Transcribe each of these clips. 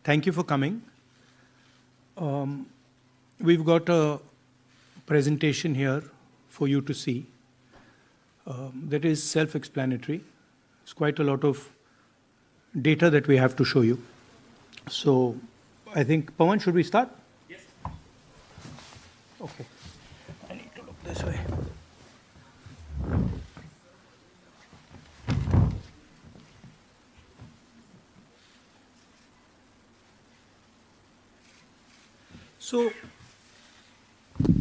Thank you for coming. We've got a presentation here for you to see that is self-explanatory. It's quite a lot of data that we have to show you. So I think, Pawan, should we start? Yes. Okay. I need to look this way. So,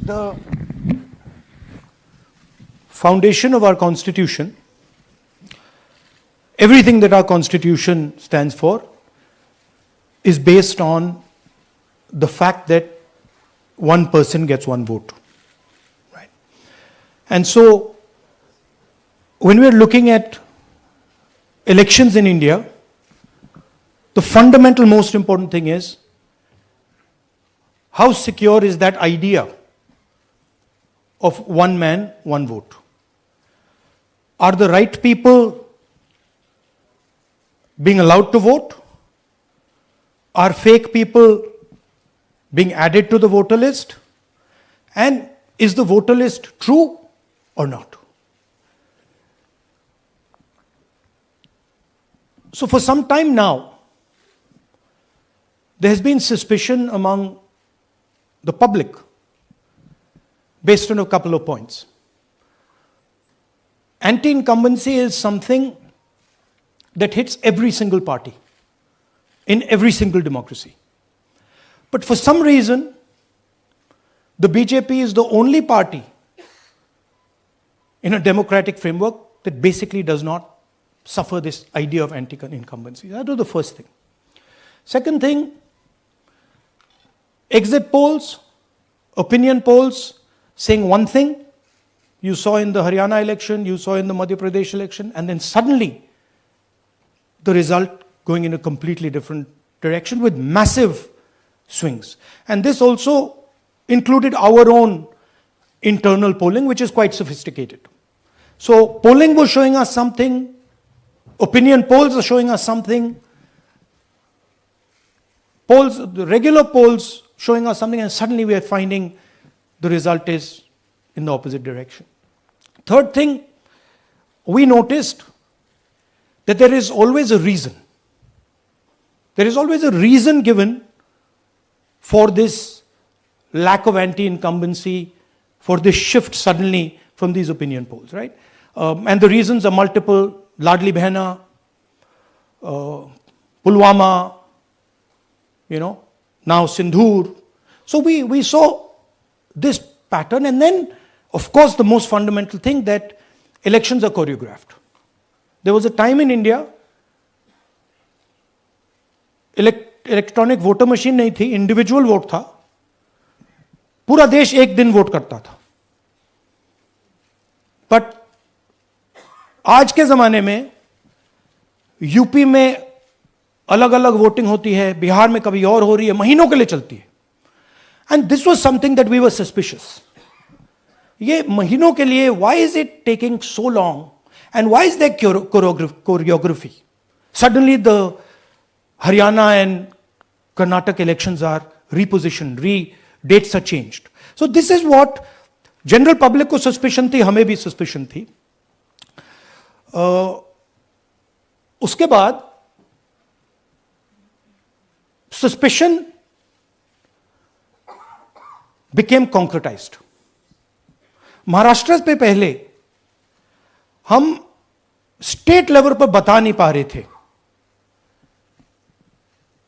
the foundation of our Constitution, everything that our Constitution stands for, is based on the fact that one person gets one vote. Right? And so, when we're looking at elections in India, the fundamental, most important thing is how secure is that idea of one man, one vote? Are the right people being allowed to vote? Are fake people being added to the voter list? And is the voter list true or not? So for some time now, there has been suspicion among the public based on a couple of points. Anti-incumbency is something that hits every single party in every single democracy. But for some reason, the BJP is the only party in a democratic framework that basically does not suffer this idea of anti-incumbency. That was the first thing. Second thing, exit polls, opinion polls saying one thing, you saw in the Haryana election, you saw in the Madhya Pradesh election, and then suddenly the result going in a completely different direction with massive swings. And this also included our own internal polling, which is quite sophisticated. So polling was showing us something, opinion polls are showing us something, polls, the regular polls showing us something, and suddenly we are finding the result is in the opposite direction. Third thing, we noticed that there is always a reason. There is always a reason given for this lack of anti-incumbency, for this shift suddenly from these opinion polls, right? And the reasons are multiple. Ladli Behna, Pulwama, now Sindhur. So we saw this pattern, and then, of course, the most fundamental thing that elections are choreographed. There was a time in India, electronic voter machine नहीं थी, individual vote था, पूरा देश एक दिन vote करता था. But आज के जमाने में यूपी में अलग अलग वोटिंग होती है, बिहार में कभी और हो रही है, महीनों के लिए चलती है. And this was something that we were suspicious. ये महीनों के लिए, why is it taking so long and why is there choreography? Suddenly the Haryana and Karnataka elections are repositioned, dates are changed. So this is what general public को suspicion थी, हमें भी suspicion थी. उसके बाद suspicion became concretized. महाराष्ट्र पे पहले हम स्टेट लेवल पर बता नहीं पा रहे थे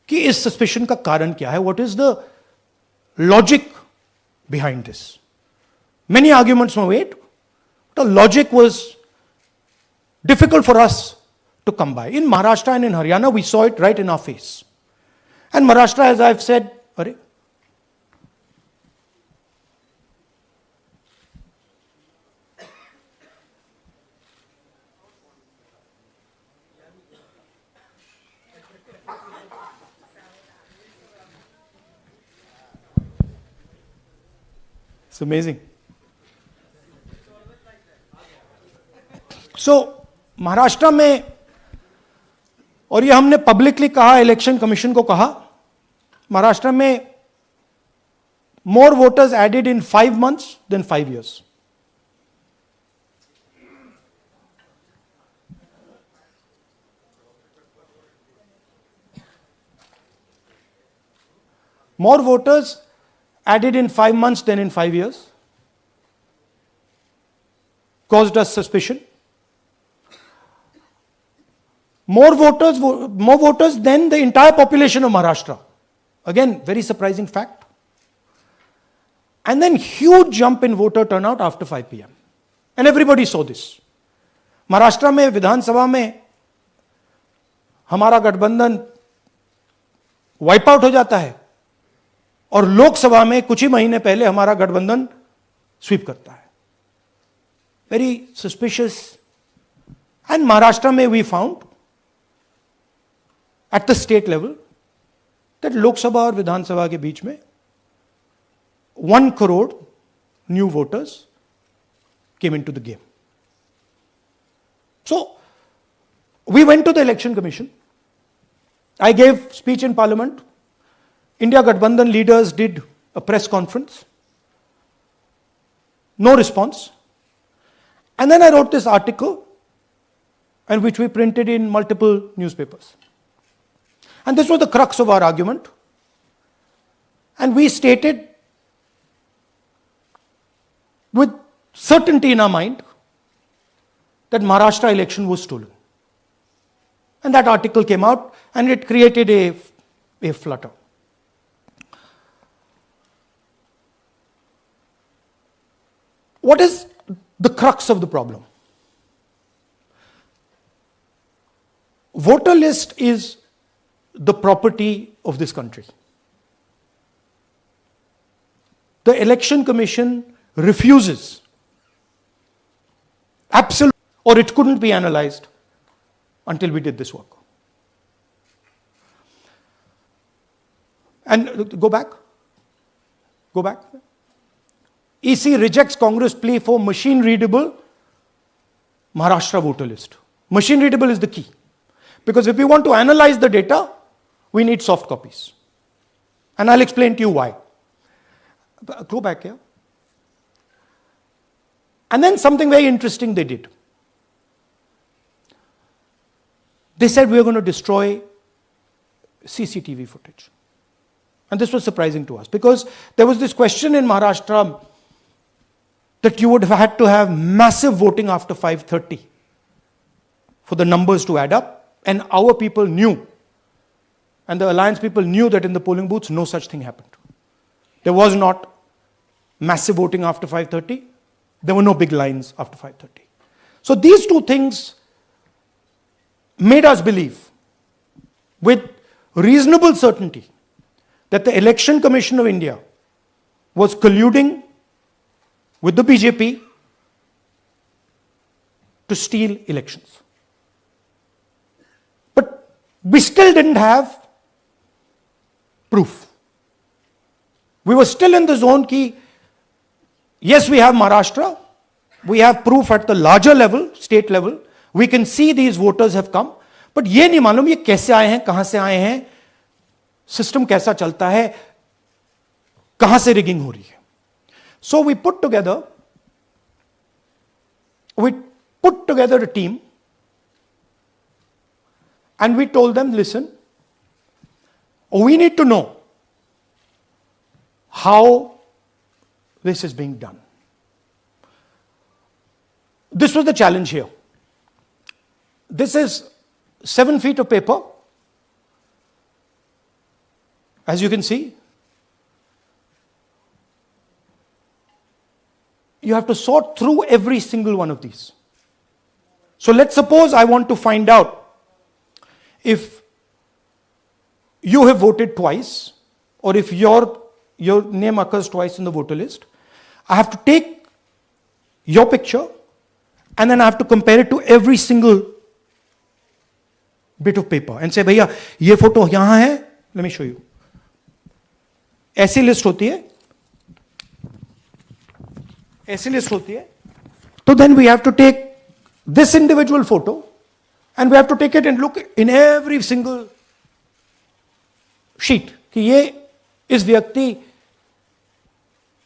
कि इस सस्पेशन का कारण क्या है, what is the logic behind this. Many arguments were made, the logic was difficult for us to come by. In Maharashtra and in Haryana we saw it right in our face. And Maharashtra, as I have said, अरे it's amazing. So Maharashtra में, और ये हमने publicly कहा, election commission को कहा महाराष्ट्र में more voters added in 5 months than 5 years. More voters added in 5 months than in 5 years. Caused us suspicion. More voters than the entire population of Maharashtra. Again, very surprising fact. And then huge jump in voter turnout after 5 p.m. And everybody saw this. Maharashtra में विधानसभा में हमारा गठबंधन wipe out हो जाता है और लोकसभा में कुछ ही महीने पहले हमारा गठबंधन स्वीप करता है. Very suspicious. एंड महाराष्ट्र में we found at the state level that Lok Sabha और विधानसभा के बीच में 1 crore new voters came into the game. So, we went to the Election Commission. I gave speech in Parliament. India Gathbandhan leaders did a press conference. No response. And then I wrote this article, and which we printed in multiple newspapers. And this was the crux of our argument. And we stated with certainty in our mind that Maharashtra election was stolen. And that article came out and it created a flutter. What is the crux of the problem? Voter list is the property of this country. The Election Commission refuses, absolutely, or it couldn't be analyzed until we did this work. And go back. EC rejects Congress plea for machine readable Maharashtra voter list. Machine readable is the key. Because if we want to analyze the data, we need soft copies. And I'll explain to you why. Go back here. And then something very interesting they did. They said we are going to destroy CCTV footage. And this was surprising to us because there was this question in Maharashtra that you would have had to have massive voting after 5:30 for the numbers to add up. And our people knew, and the alliance people knew that in the polling booths no such thing happened. There was not massive voting after 5:30. There were no big lines after 5:30. So these two things made us believe with reasonable certainty that the Election Commission of India was colluding with the BJP to steal elections. But we still didn't have proof. We were still in the zone ki, yes, we have Maharashtra, we have proof at the larger level, state level, we can see these voters have come, but ये नहीं मालूम ये कैसे आए हैं, कहां से आए हैं, सिस्टम कैसा चलता है, कहां से रिगिंग हो रही है. So we put together a team and we told them, listen, we need to know how this is being done. This was the challenge here. This is 7 feet of paper. As you can see, you have to sort through every single one of these. So let's suppose I want to find out if you have voted twice or if your name occurs twice in the voter list. I have to take your picture and then I have to compare it to every single bit of paper and say, भैया ये photo यहां है, let me show you. ऐसी list होती है, ऐसी list होती है. So then we have to take this individual photo and we have to take it and look in every single sheet कि कि ये इस व्यक्ति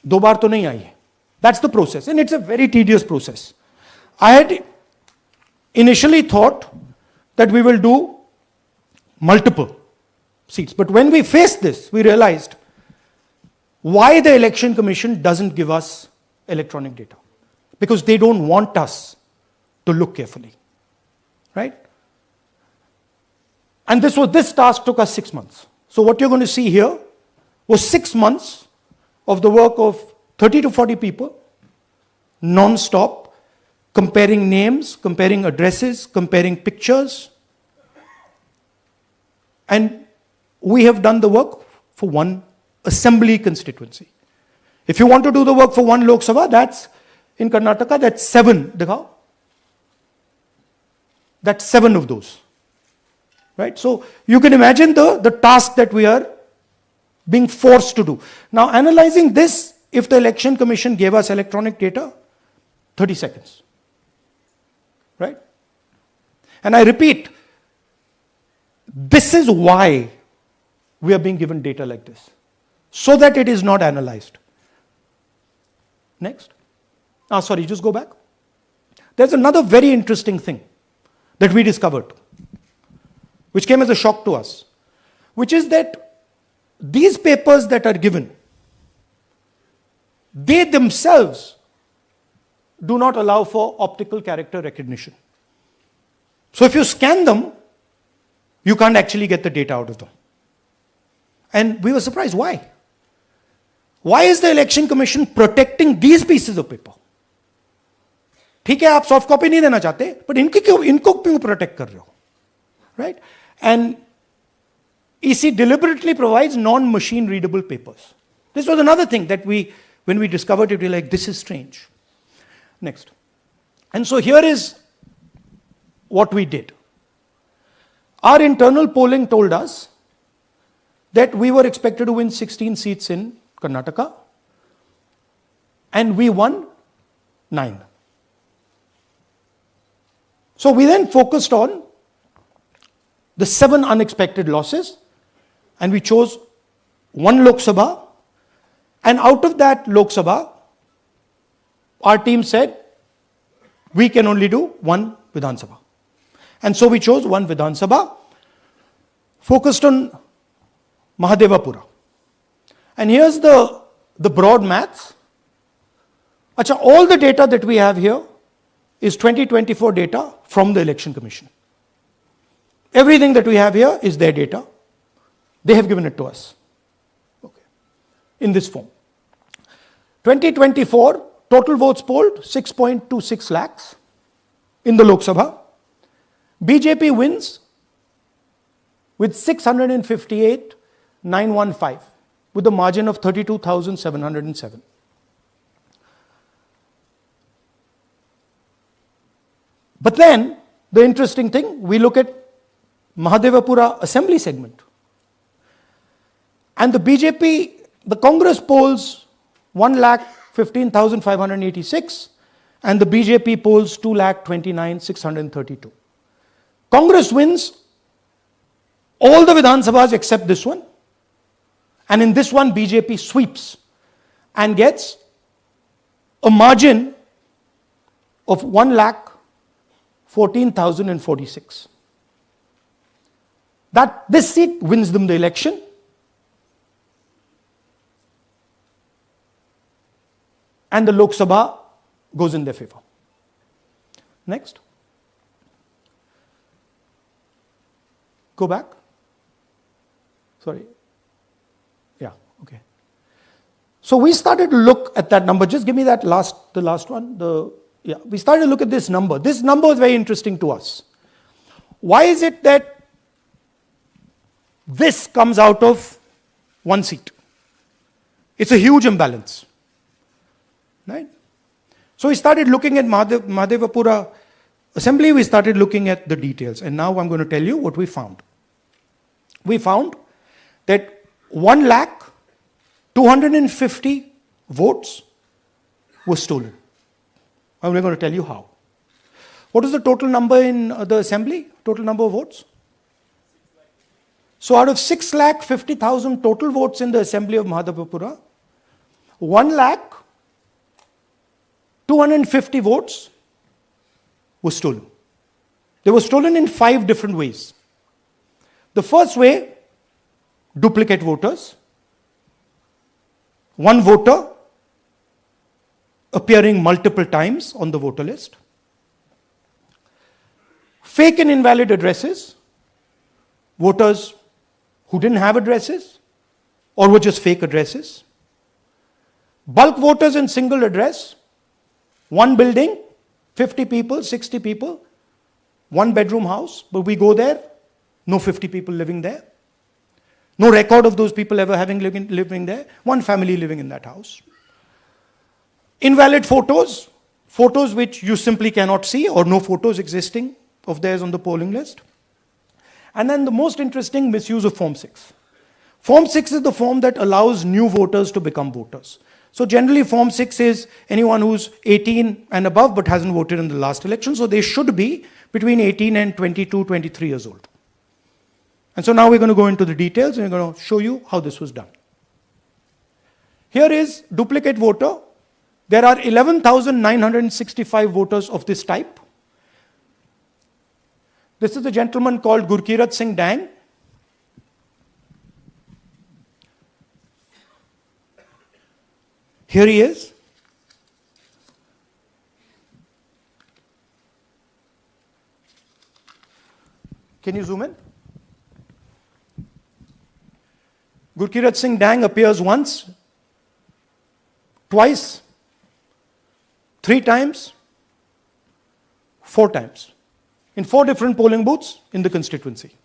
2 बार तो नहीं आई है. That's the process, and it's a very tedious process. I had initially thought that we will do multiple seats, but when we faced this, we realized why the Election Commission doesn't give us electronic data. Because they don't want us to look carefully, right? And this task took us 6 months. So what you're going to see here was 6 months of the work of 30 to 40 people, non-stop, comparing names, comparing addresses, comparing pictures. And we have done the work for one assembly constituency. If you want to do the work for one Lok Sabha, that's in Karnataka, that's 7. Dikhao. That's 7 of those. Right? So you can imagine the task that we are being forced to do. Now, analyzing this, if the Election Commission gave us electronic data, 30 seconds. Right? And I repeat, this is why we are being given data like this, so that it is not analyzed. Next. Sorry, just go back. There's another very interesting thing that we discovered, which came as a shock to us, which is that these papers that are given, they themselves do not allow for optical character recognition. So if you scan them, you can't actually get the data out of them. And we were surprised. Why? Why is the Election Commission protecting these pieces of paper? ठीक है, आप soft copy नहीं देना चाहते, but इनको क्यों protect कर रहे हो? Right? And EC deliberately provides non-machine readable papers. This was another thing that when we discovered it, we were like, this is strange. Next. And so here is what we did. Our internal polling told us that we were expected to win 16 seats in Karnataka, and we won 9. So we then focused on the 7 unexpected losses, and we chose 1 Lok Sabha, and out of that Lok Sabha, our team said, we can only do 1 Vidhan Sabha. And so we chose 1 Vidhan Sabha, focused on Mahadevapura. And here's the broad maths. Achha, all the data that we have here is 2024 data from the Election Commission. Everything that we have here is their data. They have given it to us. Okay. In this form. 2024, total votes polled, 6.26 lakhs in the Lok Sabha. BJP wins with 658,915 with a margin of 32,707. But then, the interesting thing, we look at Mahadevapura assembly segment. And the BJP, the Congress polls 1,15,586 and the BJP polls 2,29,632. Congress wins all the Vidhan Sabhas except this one. And in this one, BJP sweeps and gets a margin of 1,14,046. This seat wins them the election. And the Lok Sabha goes in their favor. Next. Go back. Sorry. Yeah, okay. So we started to look at that number. Just give me the last one. We started to look at this number. This number is very interesting to us. Why is it that this comes out of 1 seat? It's a huge imbalance. Right? So we started looking at Mahadevapura assembly, we started looking at the details. And now I'm going to tell you what we found. We found that 1,250,000 votes were stolen. And we're going to tell you how. What is the total number in the assembly? Total number of votes? So out of 6,50,000 total votes in the assembly of Mahadevapura, 1,250 votes were stolen. They were stolen in 5 different ways. The first way, duplicate voters. One voter appearing multiple times on the voter list. Fake and invalid addresses. Voters who didn't have addresses or were just fake addresses. Bulk voters in single address. One building, 50 people, 60 people, one bedroom house, but we go there, no 50 people living there. No record of those people ever having living there. One family living in that house. Invalid photos, photos which you simply cannot see or no photos existing of theirs on the polling list. And then the most interesting, misuse of Form 6. Form 6 is the form that allows new voters to become voters. So generally Form 6 is anyone who's 18 and above but hasn't voted in the last election. So they should be between 18 and 22, 23 years old. And so now we're going to go into the details and we're going to show you how this was done. Here is duplicate voter. There are 11,965 voters of this type. This is a gentleman called Gurkirat Singh Dang. Here he is. Can you zoom in? Gurkirat Singh Dang appears once, twice, 3 times, 4 times. In 4 different polling booths in the constituency.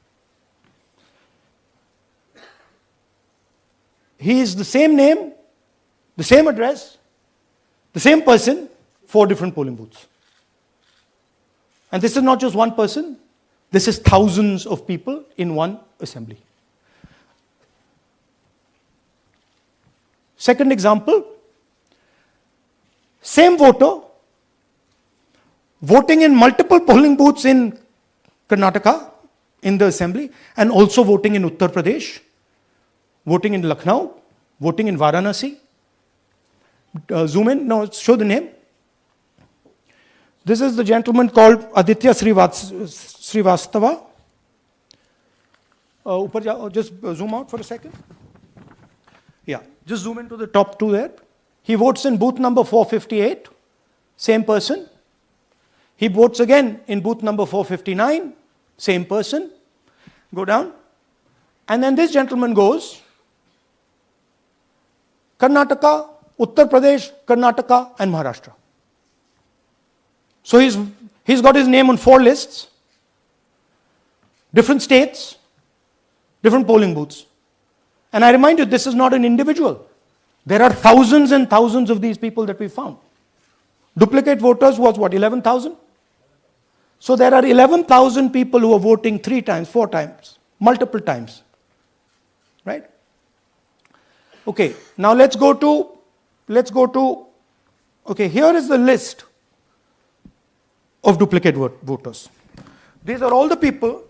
He is the same name, the same address, the same person, 4 different polling booths. And this is not just one person, this is thousands of people in one assembly. Second example, same voter, voting in multiple polling booths in Karnataka, in the assembly, and also voting in Uttar Pradesh, voting in Lucknow, voting in Varanasi. Zoom in, no, show the name. This is the gentleman called Aditya Srivastava. Just zoom out for a second. Yeah, just zoom into the top 2 there. He votes in booth number 458, same person. He votes again in booth number 459, same person. Go down. And then this gentleman goes, Karnataka, Uttar Pradesh, Karnataka, and Maharashtra. So he's got his name on 4 lists, different states, different polling booths. And I remind you, this is not an individual. There are thousands and thousands of these people that we found. Duplicate voters was what, 11,000? So there are 11,000 people who are voting 3 times, 4 times, multiple times. Right? Okay, now let's go to, okay, here is the list of duplicate voters. These are all the people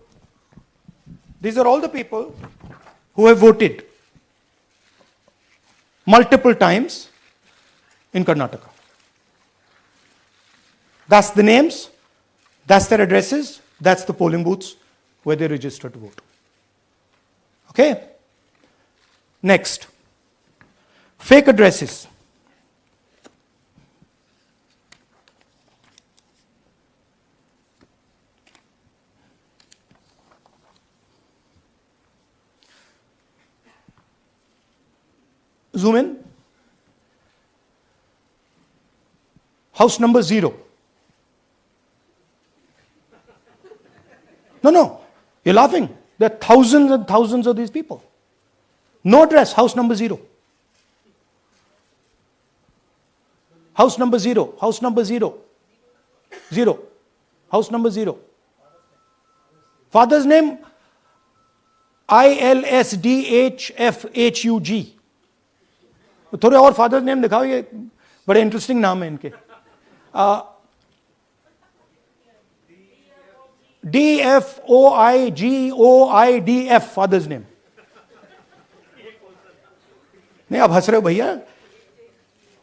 who have voted multiple times in Karnataka. That's the names, that's their addresses, that's the polling booths where they register to vote. Okay? Next, fake addresses. Zoom in. House number 0. No, you're laughing. There are thousands and thousands of these people. No address, house number 0. House number 0, house number 0. 0. House number 0. Father's name, ILSDHFHUG. थोड़े और father's name दिखाओ, ये बड़े interesting नाम है इनके. DFOIGOIDF, father's name. नहीं, आप हंस रहे हो भैया,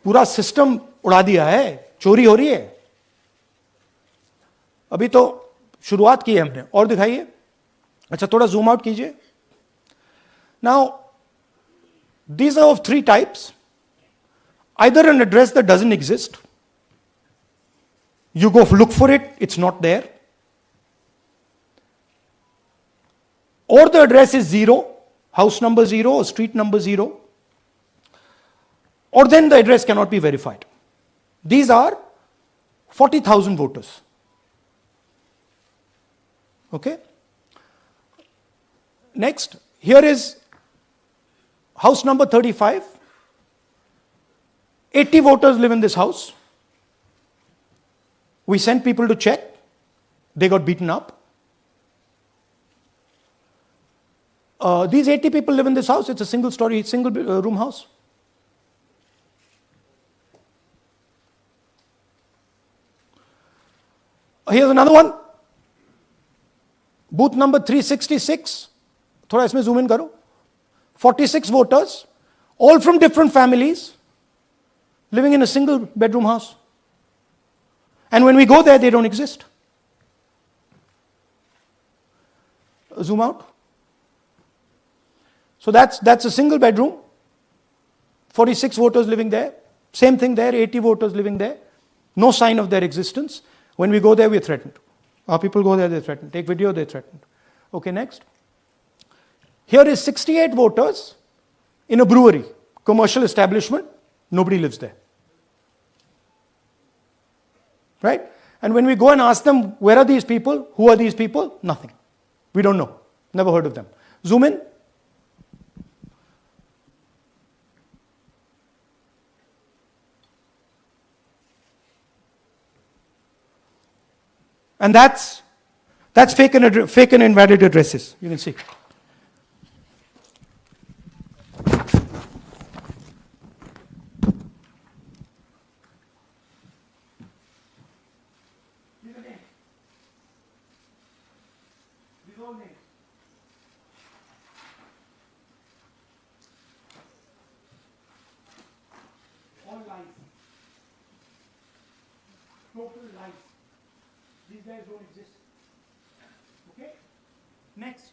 पूरा सिस्टम उड़ा दिया है, चोरी हो रही है. अभी तो शुरुआत की है हमने. और दिखाइए. अच्छा, थोड़ा जूम आउट कीजिए. Now these are of three types. Either an address that doesn't exist, you go look for it, it's not there, or the address is 0, house number 0 or street number 0, or then the address cannot be verified. These are 40,000 voters. Okay? Next, here is house number 35. 80 voters live in this house. We sent people to check. They got beaten up. These 80 people live in this house. It's a single story, single room house. Here's another one. Booth number 366. थोड़ा इसमें zoom in करो. 46 voters, all from different families, living in a single bedroom house. And when we go there, they don't exist. Zoom out. So that's a single bedroom. 46 voters living there. Same thing there, 80 voters living there. No sign of their existence. When we go there, we're threatened. Our people go there, they're threatened. Take video, they're threatened. Okay, next. Here is 68 voters in a brewery, commercial establishment. Nobody lives there. Right? And when we go and ask them, where are these people? Who are these people? Nothing. We don't know. Never heard of them. Zoom in. And that's fake and invalid addresses. You can see. All lies. Total lies. These guys don't exist. Okay? Next.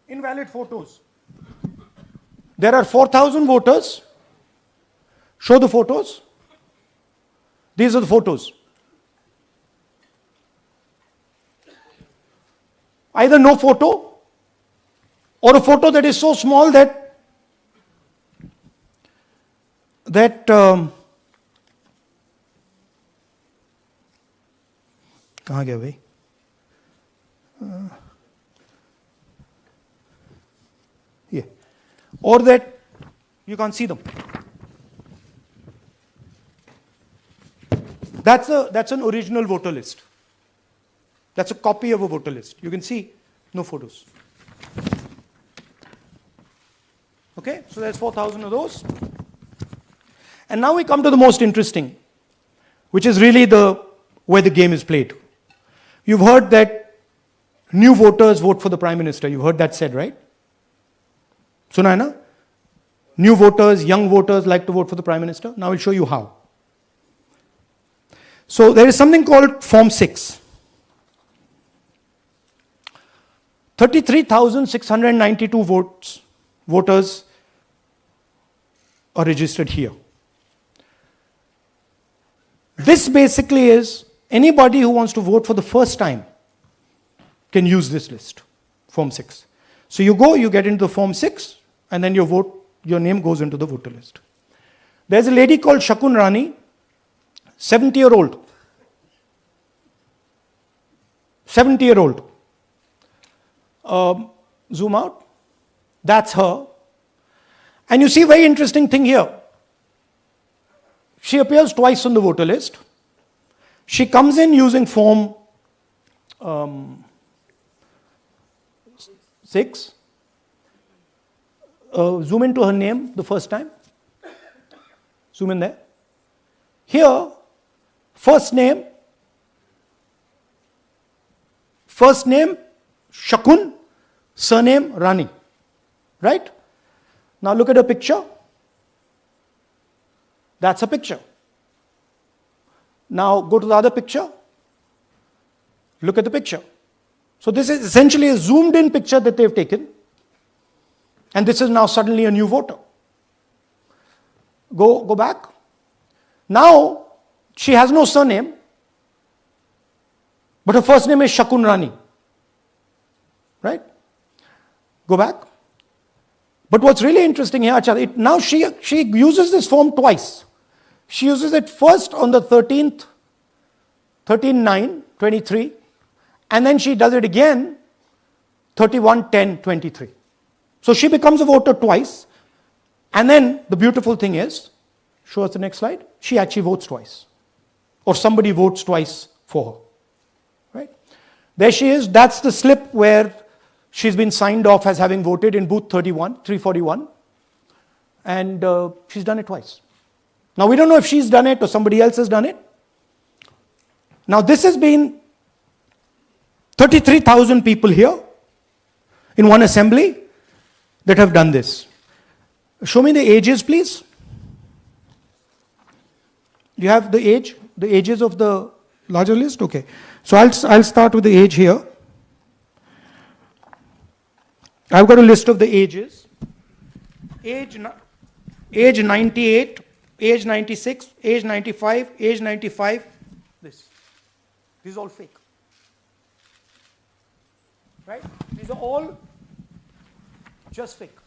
Invalid photos. There are 4,000 voters. Show the photos. These are the photos. Either no photo or a photo that is so small that कहाँ गया भाई? Yeah. Or that you can't see them. That's an original voter list. That's a copy of a voter list. You can see no photos. Okay, so there's 4,000 of those. And now we come to the most interesting, which is really where the game is played. You've heard that new voters vote for the Prime Minister. You've heard that said, right? Suna hai na? New voters, young voters like to vote for the Prime Minister. Now I'll show you how. So there is something called Form 6. 33,692 voters are registered here. This basically is anybody who wants to vote for the first time can use this list, Form 6. So you go, you get into the Form 6, and then your name goes into the voter list. There's a lady called Shakun Rani, 70-year-old. 70-year-old. Zoom out. That's her. And you see a very interesting thing here. She appears twice on the voter list. She comes in using Form 6. Zoom into her name the first time. Zoom in there. Here, first name, First name Shakun, surname Rani. Right? Now look at a picture. That's a picture. Now go to the other picture. Look at the picture. So this is essentially a zoomed in picture that they've taken. And this is now suddenly a new voter. Go back. Now she has no surname, but her first name is Shakun Rani. Right? Go back. But what's really interesting here, now she uses this form twice. She uses it first on the 13th, 13/9/23, and then she does it again 31/10/23. So she becomes a voter twice, and then the beautiful thing is, show us the next slide, she actually votes twice. Or somebody votes twice for her. Right? There she is, that's the slip where she's been signed off as having voted in booth 341, and she's done it twice. Now we don't know if she's done it or somebody else has done it. Now this has been 33,000 people here in one assembly that have done this. Show me the ages, please. Do you have the ages of the larger list? Okay. So I'll start with the age here. I've got a list of the ages. Age 98, age 96, age 95, age 95. This is all fake. Right? These are all just fake.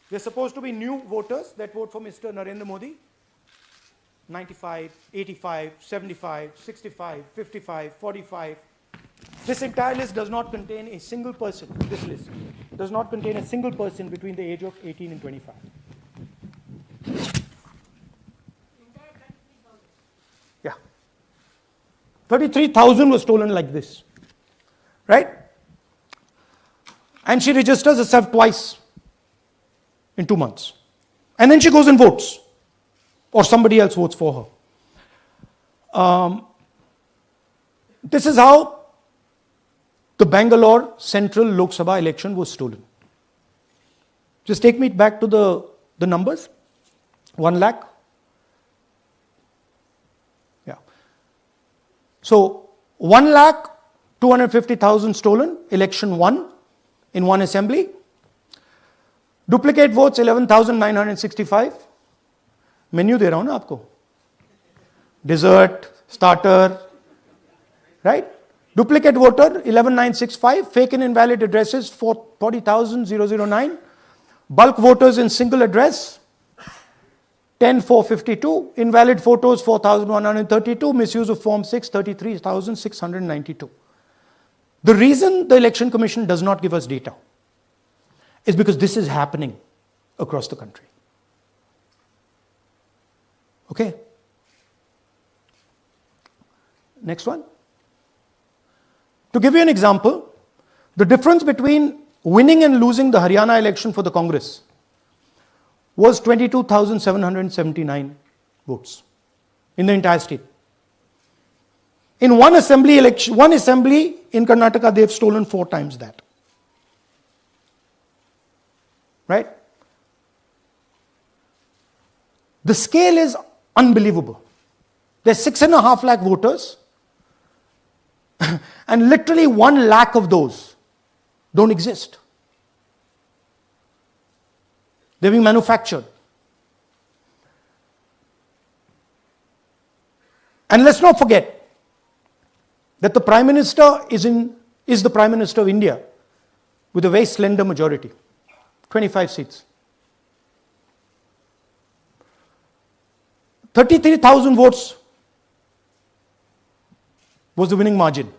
They're supposed to be new voters that vote for Mr. Narendra Modi. 95, 85, 75, 65, 55, 45. This entire list does not contain a single person. This list does not contain a single person between the age of 18 and 25. Yeah. 33,000 was stolen like this. Right? And she registers herself twice in 2 months. And then she goes and votes. Or somebody else votes for her. This is how the Bangalore Central Lok Sabha election was stolen. Just take me back to the numbers. 1 lakh. Yeah. So 1,250,000 stolen, election won in one assembly. Duplicate votes 11,965. Menu दे रहा हूं ना आपको. Dessert, starter, right? Duplicate voter 11,965. Fake and invalid addresses 40,009. Bulk voters in single address 10,452. Invalid photos 4,132. Misuse of Form 6 33,692. The reason the Election Commission does not give us data is because this is happening across the country. Okay. Next one. To give you an example, the difference between winning and losing the Haryana election for the Congress was 22,779 votes in the entire state. In one assembly in Karnataka, they've stolen 4 times that. Right? The scale is unbelievable. There's 6.5 lakh voters, and literally 1 lakh of those don't exist. They're being manufactured. And let's not forget that the Prime Minister is the Prime Minister of India with a very slender majority, 25 seats. 33,000 votes was the winning margin.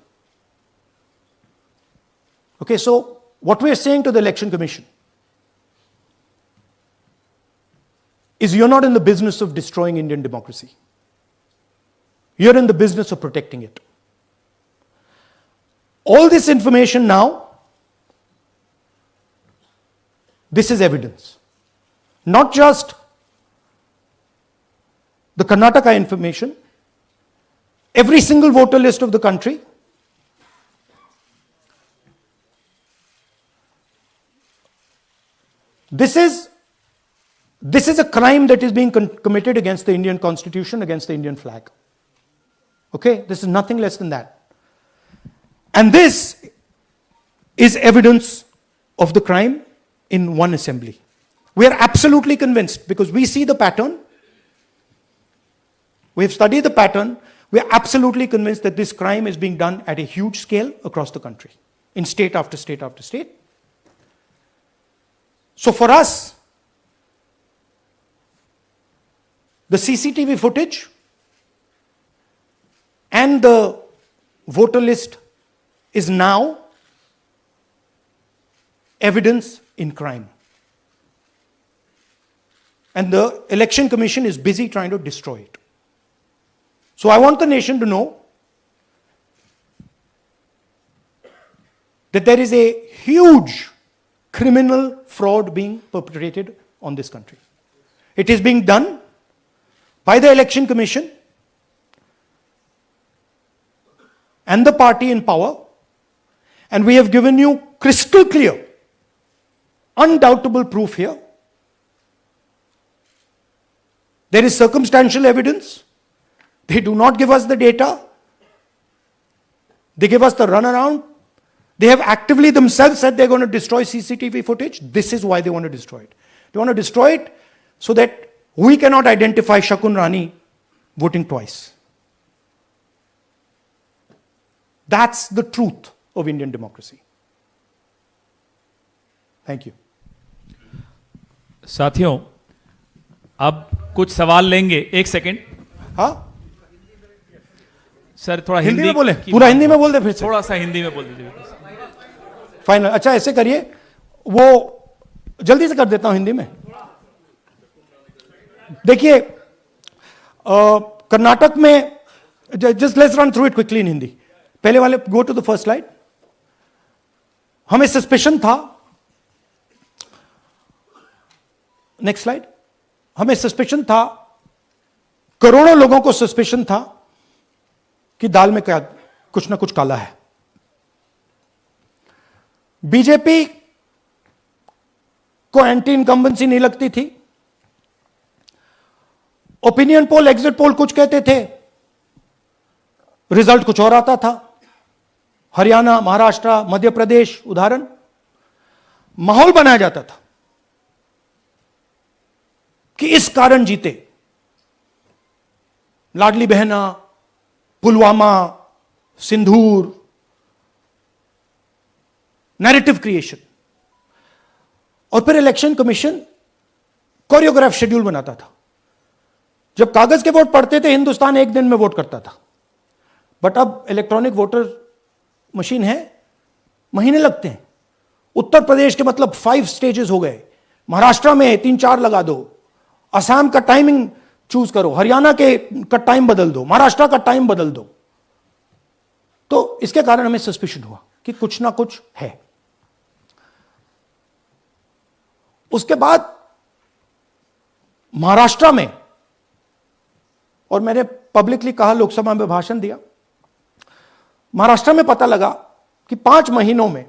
Okay, so what we are saying to the Election Commission is you're not in the business of destroying Indian democracy. You're in the business of protecting it. All this information now, this is evidence. Not just the Karnataka information, every single voter list of the country. This is a crime that is being committed against the Indian Constitution, against the Indian flag. Okay, this is nothing less than that. And this is evidence of the crime in one assembly. We are absolutely convinced, because we see the pattern. We have studied the pattern. We are absolutely convinced that this crime is being done at a huge scale across the country, in state after state after state. So for us, the CCTV footage and the voter list is now evidence in crime. And the Election Commission is busy trying to destroy it. So I want the nation to know that there is a huge criminal fraud being perpetrated on this country. It is being done by the Election Commission and the party in power, and we have given you crystal clear, undoubtable proof here. There is circumstantial evidence. They do not give us the data. They give us the runaround. They have actively themselves said they're going to destroy CCTV footage. This is why they want to destroy it. They want to destroy it so that we cannot identify Shakun Rani voting twice. That's the truth of Indian democracy. Thank you. साथियों, अब कुछ सवाल लेंगे. एक second. हाँ, sir थोड़ा हिंदी में बोले, पूरा हिंदी में बोल दे फिर से. थोड़ा सा हिंदी में बोल दीजिए. फाइनल. अच्छा ऐसे करिए, वो जल्दी से कर देता हूं हिंदी में. देखिए, कर्नाटक में, just let's run through it quickly in Hindi. पहले वाले, go to the first slide. हमें सस्पेशन था, नेक्स्ट स्लाइड. हमें सस्पेशन था, करोड़ों लोगों को सस्पेशन था कि दाल में क्या कुछ ना कुछ काला है. बीजेपी को एंटी इनकम्बेंसी नहीं लगती थी. ओपिनियन पोल, एग्जिट पोल कुछ कहते थे, रिजल्ट कुछ और आता था. हरियाणा, महाराष्ट्र, मध्य प्रदेश उदाहरण. माहौल बनाया जाता था कि इस कारण जीते. लाडली बहना, पुलवामा, सिंदूर, नैरेटिव क्रिएशन. और फिर इलेक्शन कमीशन कोरियोग्राफ शेड्यूल बनाता था. जब कागज के वोट पड़ते थे, हिंदुस्तान एक दिन में वोट करता था. बट अब इलेक्ट्रॉनिक वोटर मशीन है, महीने लगते हैं. उत्तर प्रदेश के मतलब 5 स्टेजेस हो गए. महाराष्ट्र में 3-4 लगा दो. असम का टाइमिंग चूज करो, हरियाणा का टाइम बदल दो, महाराष्ट्र का टाइम बदल दो. तो इसके कारण हमें सस्पिशन हुआ कि कुछ ना कुछ है. उसके बाद महाराष्ट्र में, और मैंने पब्लिकली कहा, लोकसभा में भाषण दिया, महाराष्ट्र में पता लगा कि 5 महीनों में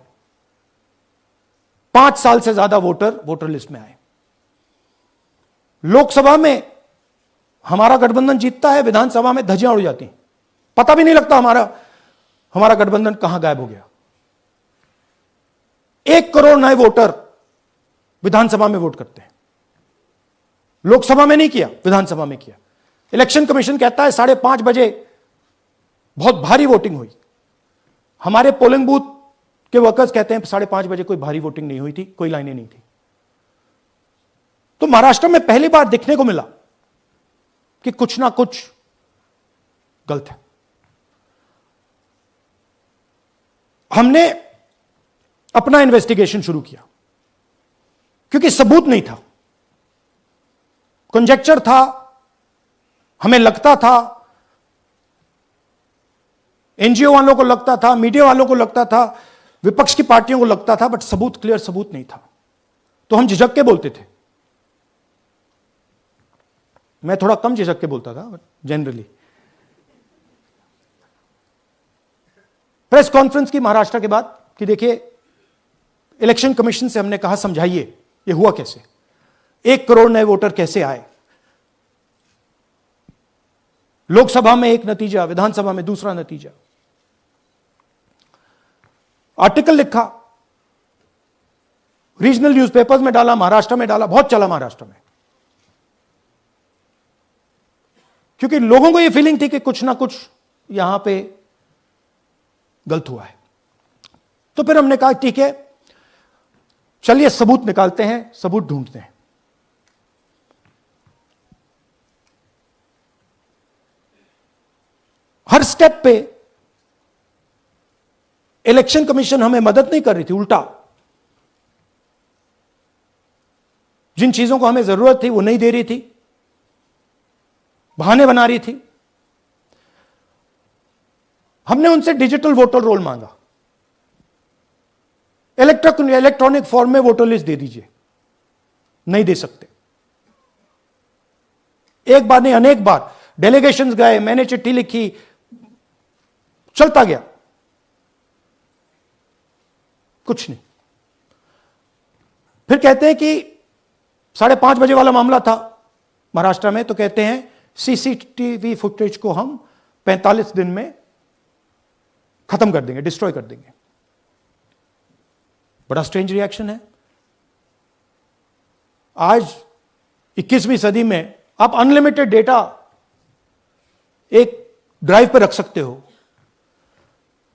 5 साल से ज्यादा वोटर लिस्ट में आए. लोकसभा में हमारा गठबंधन जीतता है, विधानसभा में धज्जियां उड़ जाती हैं. पता भी नहीं लगता हमारा गठबंधन कहां गायब हो गया. 1 करोड़ नए वोटर विधानसभा में वोट करते हैं. लोकसभा में नहीं किया, विधानसभा में किया. इलेक्शन कमीशन कहता है 5:30 बजे बहुत भारी वोटिंग हुई. हमारे पोलिंग बूथ के वर्कर्स कहते हैं 5:30 बजे कोई भारी वोटिंग नहीं हुई थी, कोई लाइनें नहीं थी. तो महाराष्ट्र में पहली बार देखने को मिला कि कुछ ना कुछ गलत है. हमने अपना इन्वेस्टिगेशन शुरू किया क्योंकि सबूत नहीं था, कंजेक्चर था. हमें लगता था, एनजीओ वालों को लगता था, मीडिया वालों को लगता था, विपक्ष की पार्टियों को लगता था, बट सबूत, क्लियर सबूत नहीं था. तो हम झिझक के बोलते थे. मैं थोड़ा कम झिझक के बोलता था, बट जनरली प्रेस कॉन्फ्रेंस की महाराष्ट्र के बाद कि देखिए इलेक्शन कमीशन से हमने कहा समझाइए ये हुआ कैसे, 1 करोड़ नए वोटर कैसे आए, लोकसभा में एक नतीजा, विधानसभा में दूसरा नतीजा। आर्टिकल लिखा, रीजनल न्यूज़पेपर्स में डाला, महाराष्ट्र में डाला, बहुत चला महाराष्ट्र में, क्योंकि लोगों को यह फीलिंग थी कि कुछ ना कुछ यहां पे गलत हुआ है। तो फिर हमने कहा ठीक है, चलिए सबूत निकालते हैं, सबूत ढूंढते हैं। हर स्टेप पे इलेक्शन कमीशन हमें मदद नहीं कर रही थी, उल्टा जिन चीजों को हमें जरूरत थी वो नहीं दे रही थी, बहाने बना रही थी। हमने उनसे डिजिटल वोटर रोल मांगा, इलेक्ट्रॉनिक फॉर्म में वोटर लिस्ट दे दीजिए, नहीं दे सकते। एक बार नहीं अनेक बार डेलीगेशंस गए, मैंने चिट्ठी लिखी, चलता गया, कुछ नहीं। फिर कहते हैं कि 5:30 बजे वाला मामला था महाराष्ट्र में, तो कहते हैं सीसीटीवी फुटेज को हम 45 दिन में खत्म कर देंगे, डिस्ट्रॉय कर देंगे। बड़ा स्ट्रेंज रिएक्शन है। आज 21वीं सदी में आप अनलिमिटेड डेटा एक ड्राइव पर रख सकते हो,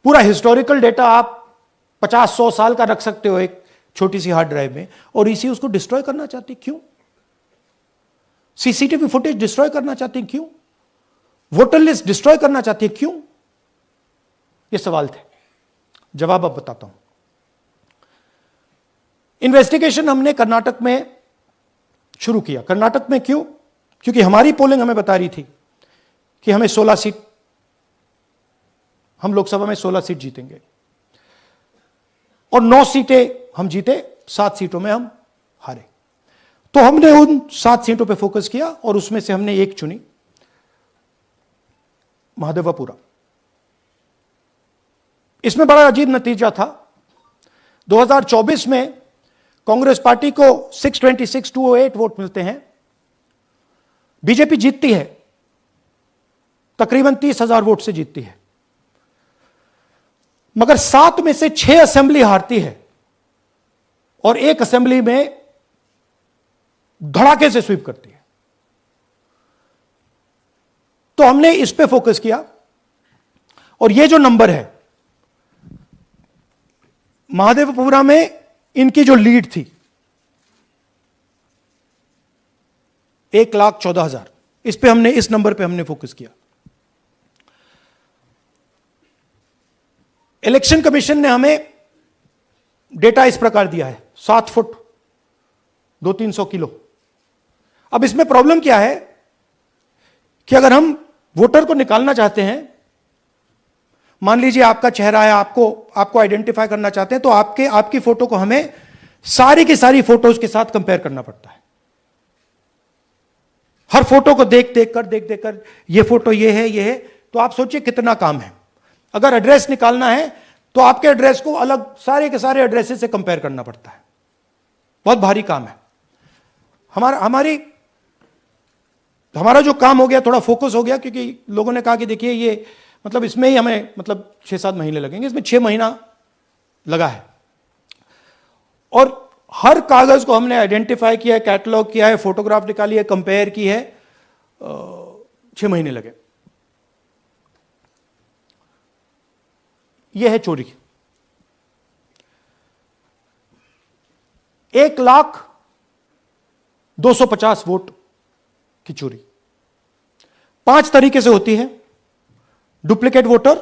पूरा हिस्टोरिकल डेटा आप 50-100 साल का रख सकते हो एक छोटी सी हार्ड ड्राइव में, और इसी उसको डिस्ट्रॉय करना चाहती, क्यों? सीसीटीवी फुटेज डिस्ट्रॉय करना चाहती, क्यों? वोटर लिस्ट डिस्ट्रॉय करना चाहती है, क्यों? ये सवाल थे, जवाब अब बताता हूं। इन्वेस्टिगेशन हमने कर्नाटक में शुरू किया। कर्नाटक में क्यों? क्योंकि हमारी पोलिंग हमें बता रही थी कि हमें 16 सीट, हम लोकसभा में 16 सीट जीतेंगे, और 9 सीटें हम जीते, 7 सीटों में हम हारे। तो हमने उन 7 सीटों पे फोकस किया, और उसमें से हमने एक चुनी, महादेवपुरा। इसमें बड़ा अजीब नतीजा था। 2024 में कांग्रेस पार्टी को 626-208 वोट मिलते हैं, बीजेपी जीतती है, तकरीबन 30,000 वोट से जीतती है, मगर 7 में से 6 असेंबली हारती है, और 1 असेंबली में धड़ाके से स्वीप करती है। तो हमने इस पे फोकस किया, और ये जो नंबर है, महादेवपुरा में इनकी जो लीड थी 1,14,000, इस पे हमने, इस नंबर पे हमने फोकस किया। इलेक्शन कमीशन ने हमें डेटा इस प्रकार दिया है, 7 फुट 200-300 किलो। अब इसमें प्रॉब्लम क्या है कि अगर हम वोटर को निकालना चाहते हैं, मान लीजिए आपका चेहरा है, आपको आइडेंटिफाई करना चाहते हैं, तो आपकी फोटो को हमें सारी की सारी फोटोज के साथ कंपेयर करना पड़ता है। हर फोटो को देख कर ये फोटो ये है, तो आप सोचिए कितना काम है। अगर एड्रेस निकालना है तो आपके एड्रेस को अलग सारे के सारे एड्रेसेस से कंपेयर करना पड़ता है, बहुत भारी काम है। हमारा जो काम हो गया, थोड़ा फोकस हो गया, क्योंकि लोगों ने कहा कि देखिए ये मतलब इसमें ही हमें मतलब 6-7 महीने लगेंगे, इसमें 6 महीना लगा है, और हर कागज को हमने आइडेंटिफाई किया है, कैटलॉग किया है, फोटोग्राफ निकाली है, कंपेयर की है, 6 महीने लगे। यह है चोरी। 1,02,50 वोट की चोरी 5 तरीके से होती है। Duplicate voter,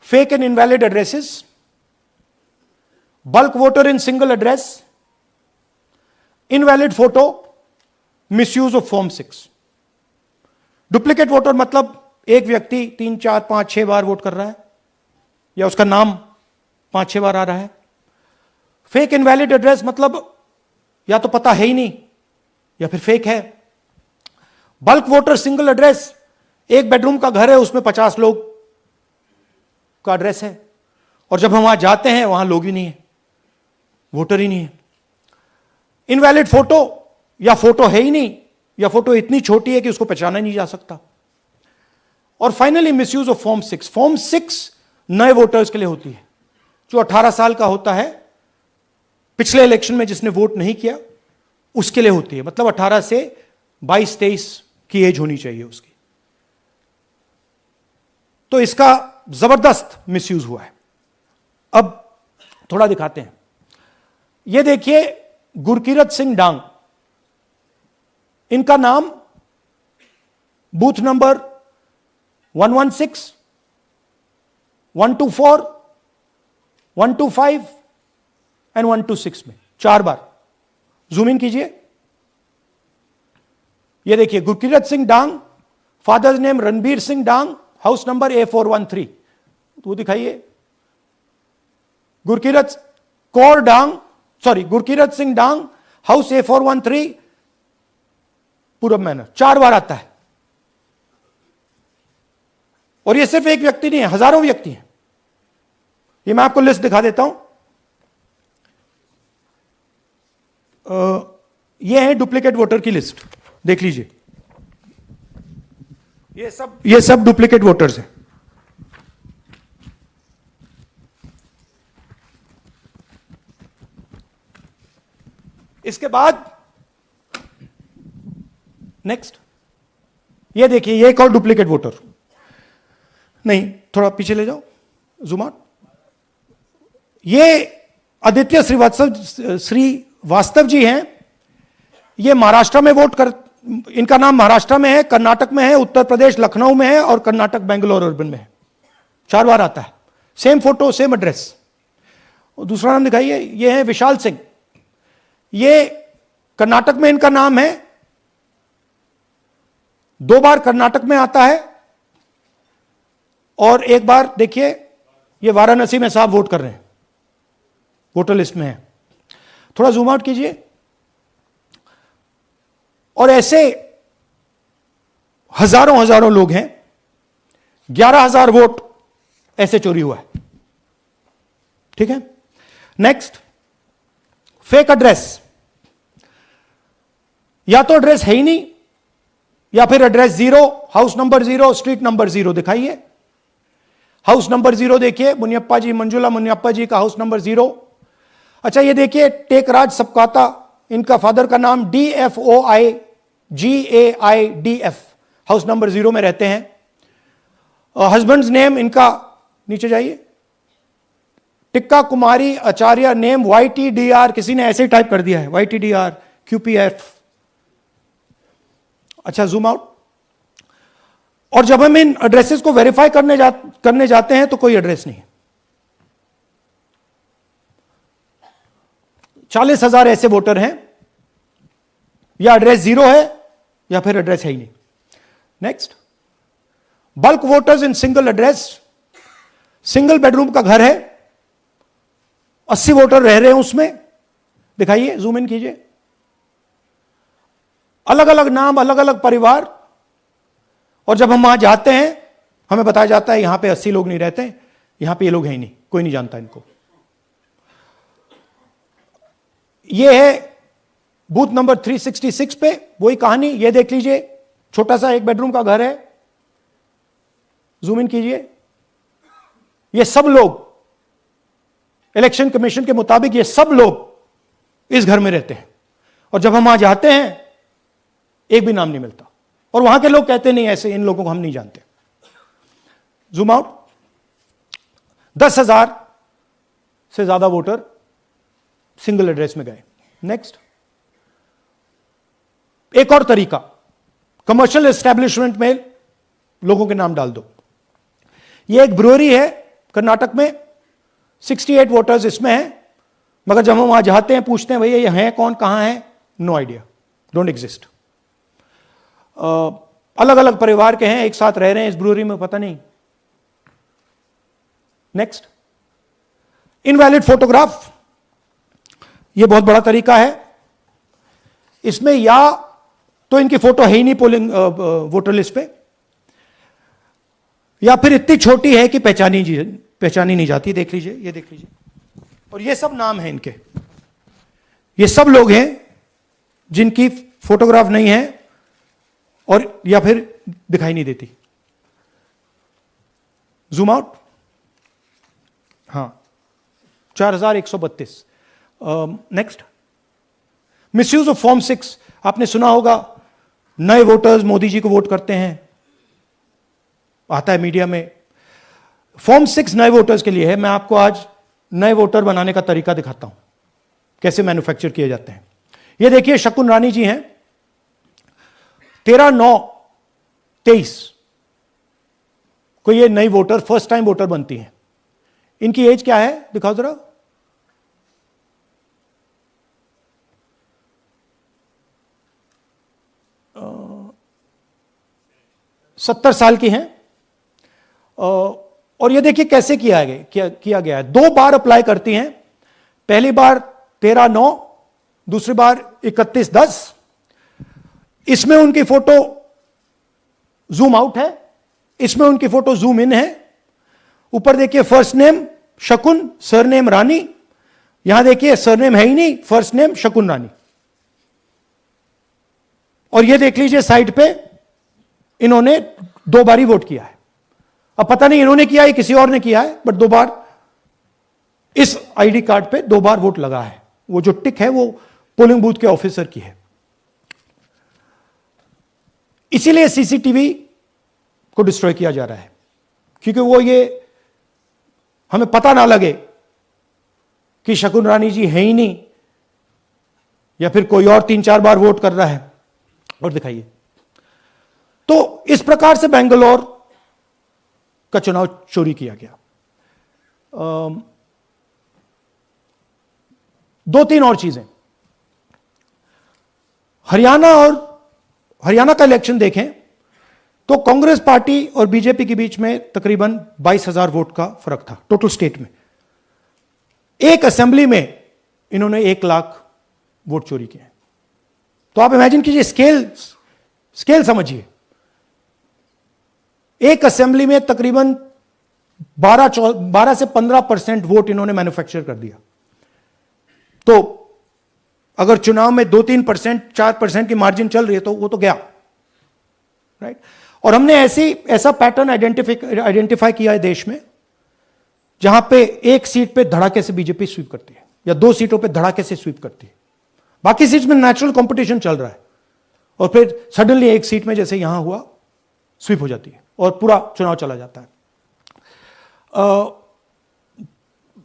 fake and invalid addresses, bulk voter in single address, invalid photo, misuse of form 6। Duplicate voter मतलब एक व्यक्ति 3, 4, 5, 6 बार वोट कर रहा है, या उसका नाम 5-6 बार आ रहा है। फेक इनवैलिड एड्रेस मतलब या तो पता है ही नहीं, या फिर फेक है। बल्क वोटर सिंगल एड्रेस, एक बेडरूम का घर है, उसमें 50 लोग का एड्रेस है, और जब हम वहां जाते हैं वहां लोग ही नहीं है, वोटर ही नहीं है। इनवैलिड फोटो, या फोटो है ही नहीं, या फोटो इतनी छोटी है कि उसको पहचाना नहीं जा सकता। और finally misuse of form 6। Form 6 नए वोटर्स के लिए होती है, जो 18 साल का होता है, पिछले इलेक्शन में जिसने वोट नहीं किया उसके लिए होती है। मतलब 18 से 22-23 की एज होनी चाहिए उसकी। तो इसका जबरदस्त मिसयूज हुआ है। अब थोड़ा दिखाते हैं। यह देखिए, गुरकीरत सिंह डांग, इनका नाम बूथ नंबर 116, 124, 125 एंड 126 में 4 बार। जूम इन कीजिए। यह देखिए, गुरकीरत सिंह डांग, फादर्स नेम रणबीर सिंह डांग, हाउस नंबर A413। तो वो दिखाइए, गुरकीरत कौर डांग, सॉरी, गुरकीरत सिंह डांग, हाउस A413, पूरब मैनर। 4 बार आता है। और यह सिर्फ एक व्यक्ति नहीं है, हजारों व्यक्ति हैं। ये मैं आपको लिस्ट दिखा देता हूं। यह है डुप्लीकेट वोटर की लिस्ट, देख लीजिए। ये सब डुप्लीकेट वोटर्स हैं। इसके बाद नेक्स्ट, ये देखिए, ये एक और डुप्लीकेट वोटर। नहीं, थोड़ा पीछे ले जाओ, जूम आउट। ये आदित्य श्रीवास्तव जी हैं। ये महाराष्ट्र में वोट कर, इनका नाम महाराष्ट्र में है, कर्नाटक में है, उत्तर प्रदेश लखनऊ में है, और कर्नाटक बेंगलोर अर्बन में है। 4 बार आता है। Same photo, same address. दूसरा नाम दिखाइए। ये है विशाल सिंह। ये कर्नाटक में इनका नाम है, 2 बार कर्नाटक में आता है, और 1 बार देखिए, ये वाराणसी में साहब वोट कर रहे हैं, वोटर लिस्ट में है। थोड़ा जूम आउट कीजिए। और ऐसे हजारों लोग हैं। 11,000 वोट ऐसे चोरी हुआ है। ठीक है। Next, fake address. या तो एड्रेस है ही नहीं, या फिर address 0, house number 0, street number 0। दिखाइए, हाउस नंबर 0 देखिए, मुनियप्पा जी, मंजुला मुनियप्पा जी का हाउस नंबर 0। अच्छा, ये देखिए, टेकराज सबकाता, इनका फादर का नाम DFOIGAIDF, हाउस नंबर 0 में रहते हैं। हस्बैंड्स नेम इनका, नीचे जाइए, टिक्का कुमारी आचार्य, नेम YTDR, किसी ने ऐसे ही टाइप कर दिया है, YTDR QPF। अच्छा, जूम आउट। और जब हम इन एड्रेसेस को वेरीफाई करने जाते हैं तो कोई एड्रेस नहीं है। 40,000 ऐसे वोटर हैं, या एड्रेस 0 है, या फिर एड्रेस है ही नहीं। Next, bulk voters in single address. Single bedroom का घर है, 80 वोटर रह रहे हैं उसमें। दिखाइए, जूम इन कीजिए। अलग अलग नाम, अलग अलग परिवार, और जब हम वहां जाते हैं हमें बताया जाता है यहां पे 80 लोग नहीं रहते, यहां पे ये लोग हैं ही नहीं, कोई नहीं जानता इनको। ये है बूथ नंबर 366 पे वही कहानी। ये देख लीजिए, छोटा सा 1 बेडरूम का घर है। जूम इन कीजिए। ये सब लोग, इलेक्शन कमीशन के मुताबिक ये सब लोग इस घर में रहते हैं, और जब हम वहां जाते हैं एक भी नाम नहीं मिलता, और वहां के लोग कहते नहीं, ऐसे इन लोगों को हम नहीं जानते। Zoom out. 10,000 से ज्यादा वोटर सिंगल एड्रेस में गए। नेक्स्ट, एक और तरीका, कमर्शियल एस्टेब्लिशमेंट में लोगों के नाम डाल दो। यह एक ब्रूअरी है कर्नाटक में, 68 वोटर्स इसमें हैं, मगर जब हम वहां जाते हैं पूछते हैं भैया ये हैं कौन, कहां है, नो आइडिया, डोंट एग्जिस्ट। अलग अलग परिवार के हैं, एक साथ रह रहे हैं इस ब्रूअरी में, पता नहीं। Next, invalid photograph. यह बहुत बड़ा तरीका है। इसमें या तो इनकी फोटो है ही नहीं पोलिंग वोटर लिस्ट पे, या फिर इतनी छोटी है कि पहचानी नहीं जाती। देख लीजिए, ये देख लीजिए, और ये सब नाम है इनके। ये सब लोग हैं जिनकी फोटोग्राफ नहीं है और या फिर दिखाई नहीं देती। जूम आउट, हाँ, 4132। Next, misuse of form 6। आपने सुना होगा, नए वोटर्स मोदी जी को वोट करते हैं, आता है मीडिया में। फॉर्म 6 नए वोटर्स के लिए है। मैं आपको आज नए वोटर बनाने का तरीका दिखाता हूं, कैसे मैन्युफैक्चर किए जाते हैं। ये देखिए, शकुन रानी जी हैं, 13/9/23 को ये नई वोटर, फर्स्ट टाइम वोटर बनती हैं। इनकी एज क्या है, दिखाओ जरा। 70 साल की हैं। और ये देखिए कैसे किया गया है। 2 बार अप्लाई करती हैं। पहली बार 13/9, दूसरी बार 31/10। इसमें उनकी फोटो जूम आउट है, इसमें उनकी फोटो जूम इन है। ऊपर देखिए, फर्स्ट नेम शकुन, सरनेम रानी। यहां देखिए, सरनेम है ही नहीं, फर्स्ट नेम शकुन रानी। और ये देख लीजिए साइड पे, इन्होंने 2 बार ही वोट किया है। अब पता नहीं इन्होंने किया है किसी और ने किया है, बट 2 बार इस आईडी कार्ड पे 2 बार वोट लगा है। वो जो टिक है वो पोलिंग बूथ के ऑफिसर की है। इसीलिए सीसीटीवी को डिस्ट्रॉय किया जा रहा है, क्योंकि वो ये हमें पता ना लगे कि शकुन रानी जी है ही नहीं, या फिर कोई और 3-4 बार वोट कर रहा है। और दिखाइए, तो इस प्रकार से बेंगलोर का चुनाव चोरी किया गया। 2-3 और चीजें। हरियाणा का इलेक्शन देखें तो कांग्रेस पार्टी और बीजेपी के बीच में तकरीबन 22,000 वोट का फर्क था टोटल स्टेट में। एक असेंबली में इन्होंने 1 लाख वोट चोरी किए। तो आप इमेजिन कीजिए, स्केल समझिए। एक असेंबली में तकरीबन 12 से 15% वोट इन्होंने मैन्युफैक्चर कर दिया। तो अगर चुनाव में 2-3%, 4% की मार्जिन चल रही है तो वो तो गया, राइट। और हमने ऐसा पैटर्न आइडेंटिफाई किया है देश में, जहां पे एक सीट पे धड़ाके से बीजेपी स्वीप करती है, या 2 सीटों पे धड़ाके से स्वीप करती है। बाकी सीट में नेचुरल कंपटीशन चल रहा है, और फिर सडनली एक सीट में जैसे यहां हुआ स्वीप हो जाती है और पूरा चुनाव चला जाता है।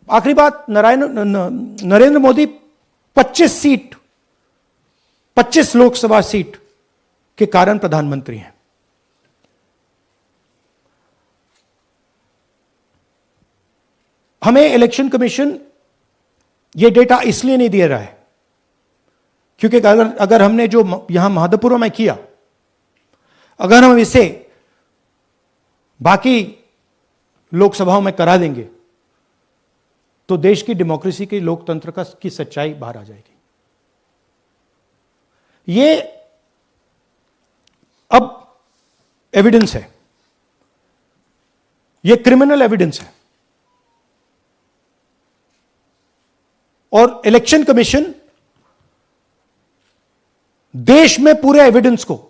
आखिरी बात, नरेंद्र मोदी 25 लोकसभा सीट के कारण प्रधानमंत्री हैं। हमें इलेक्शन कमीशन यह डेटा इसलिए नहीं दे रहा है क्योंकि अगर हमने जो यहां महादपुर में किया, अगर हम इसे बाकी लोकसभाओं में करा देंगे तो देश की डेमोक्रेसी की, लोकतंत्र की सच्चाई बाहर आ जाएगी। ये अब एविडेंस है, ये क्रिमिनल एविडेंस है। और इलेक्शन कमीशन देश में पूरे एविडेंस को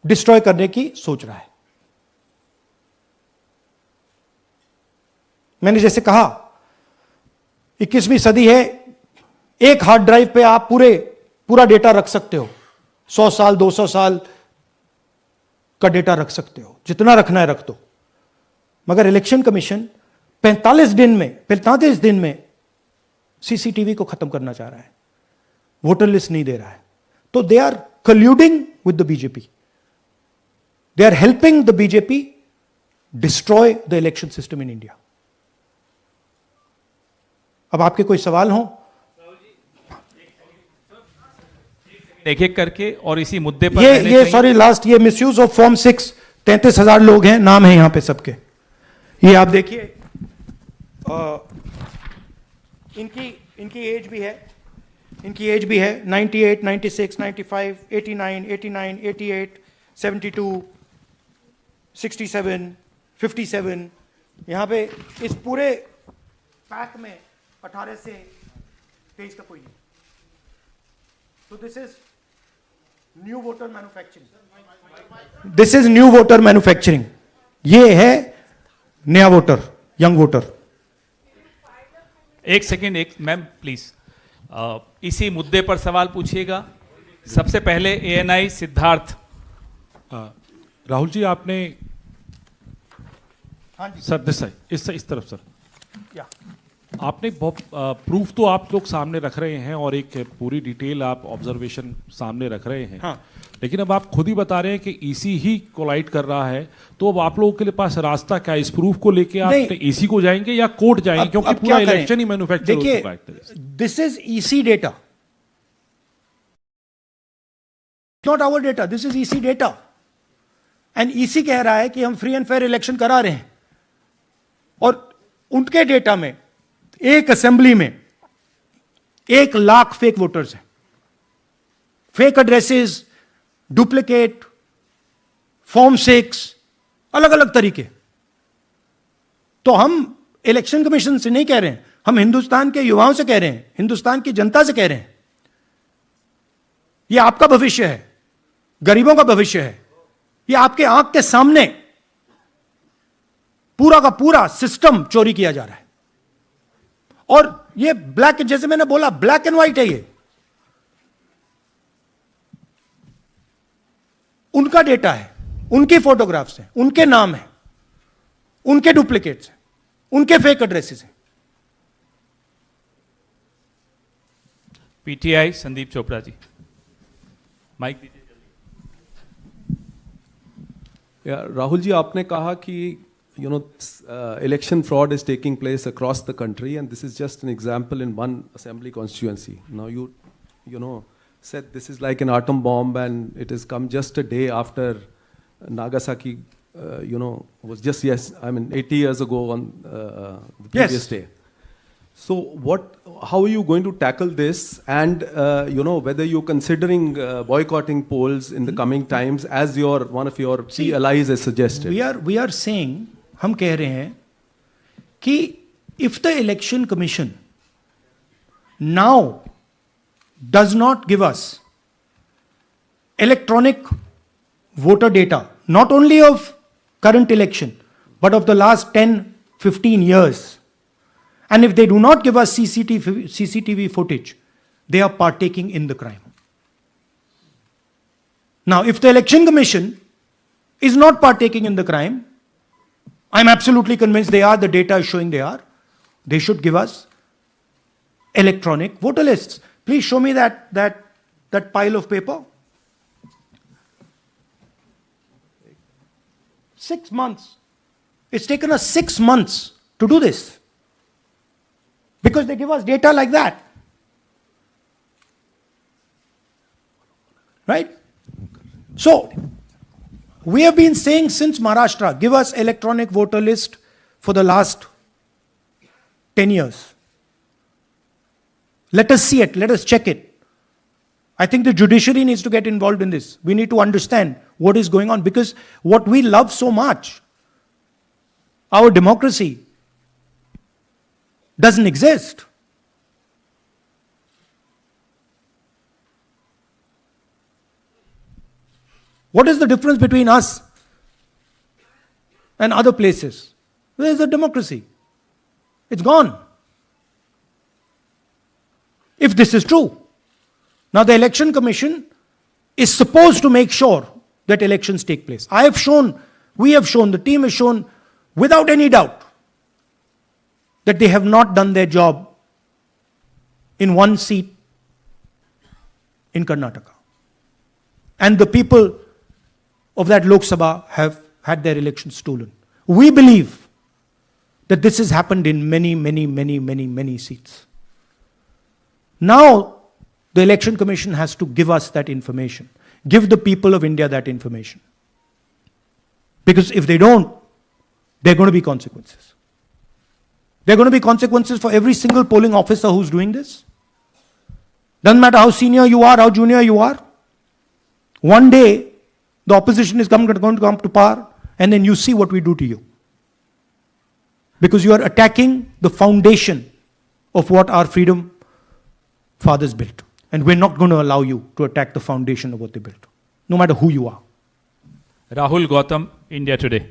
डिस्ट्रॉय करने की सोच रहा है। मैंने जैसे कहा, 21वीं सदी है, एक हार्ड ड्राइव पे आप पूरा डेटा रख सकते हो। 100 साल 200 साल का डेटा रख सकते हो, जितना रखना है रख दो। मगर इलेक्शन कमीशन 45 दिन में सीसीटीवी को खत्म करना चाह रहा है, वोटर लिस्ट नहीं दे रहा है। तो they are colluding with the BJP, they are helping the BJP destroy the election system in India. अब आपके कोई सवाल हो? एक एक करके, और इसी मुद्दे पर ये सॉरी लास्ट, ये मिसयूज ऑफ फॉर्म 6, 33,000 लोग हैं, नाम है यहां पे सबके। ये आप देखिए, इनकी एज भी है, 98, 96, 95, 89, 88, 72, 67, 57, यहां पे इस पूरे पैक में 18 से 23 का कोई नहीं। तो this is new voter manufacturing, this is new voter manufacturing. ये है नया वोटर, यंग वोटर। एक सेकेंड, एक मैम प्लीज, इसी मुद्दे पर सवाल पूछिएगा। सबसे पहले एएनआई सिद्धार्थ। राहुल जी आपने, हाँ जी सर दिस साइड, इस तरफ सर, या आपने बहुत प्रूफ तो आप लोग सामने रख रहे हैं और एक पूरी डिटेल आप ऑब्जर्वेशन सामने रख रहे हैं। हाँ। लेकिन अब आप खुद ही बता रहे हैं कि ईसी ही कोलाइड कर रहा है, तो अब आप लोगों के लिए पास रास्ता क्या है? इस प्रूफ को लेके आप ईसी को जाएंगे या कोर्ट जाएंगे? क्योंकि पूरा इलेक्शन ही मैन्युफैक्चर हो चुका है एक तरह से। This is EC data, not our data, this is EC data. And EC कह रहा है कि हम फ्री एंड फेयर इलेक्शन करा रहे हैं, और उनके डेटा में एक असेंबली में 1 लाख फेक वोटर्स हैं, फेक एड्रेसेस, डुप्लीकेट, फॉर्म 6, अलग अलग तरीके। तो हम इलेक्शन कमीशन से नहीं कह रहे हैं, हम हिंदुस्तान के युवाओं से कह रहे हैं, हिंदुस्तान की जनता से कह रहे हैं, यह आपका भविष्य है, गरीबों का भविष्य है। यह आपके आंख के सामने पूरा का पूरा सिस्टम चोरी किया जा रहा है। और ये ब्लैक, जैसे मैंने बोला, ब्लैक एंड व्हाइट है। ये उनका डेटा है, उनकी फोटोग्राफ्स हैं, उनके नाम हैं, उनके डुप्लीकेट्स हैं, उनके फेक एड्रेसेस हैं। पीटीआई संदीप चोपड़ा जी, माइक दीजिए। राहुल जी, आपने कहा कि election fraud is taking place across the country, and this is just an example in one assembly constituency. Now you said this is like an atom bomb, and it has come just a day after Nagasaki, was just 80 years ago on the previous day. So how are you going to tackle this, and whether you're considering boycotting polls in the coming times, as one of your key allies has suggested? We are saying, हम कह रहे हैं कि if the election commission now does not give us electronic voter data, not only of current election, but of the last 10-15 years, and if they do not give us CCTV footage, they are partaking in the crime. Now, if the election commission is not partaking in the crime, I'm absolutely convinced they are, the data is showing they are, they should give us electronic voter lists. Please show me that pile of paper. 6 months. It's taken us 6 months to do this, because they give us data like that. Right? So, we have been saying since Maharashtra, give us electronic voter list for the last 10 years. Let us see it, let us check it. I think the judiciary needs to get involved in this. We need to understand what is going on, because what we love so much, our democracy, doesn't exist. What is the difference between us and other places? Where is the democracy? It's gone. If this is true. Now the election commission is supposed to make sure that elections take place. We have shown, the team has shown without any doubt that they have not done their job in one seat in Karnataka. And the people of that Lok Sabha have had their elections stolen. We believe that this has happened in many seats. Now, the election commission has to give us that information. Give the people of India that information. Because if they don't, there are going to be consequences. There are going to be consequences for every single polling officer who's doing this. Doesn't matter how senior you are, how junior you are. One day, the opposition is going to come to power, and then you see what we do to you. because you are attacking the foundation of what our freedom fathers built. And we're not going to allow you to attack the foundation of what they built, no matter who you are. Rahul Gautam, India Today.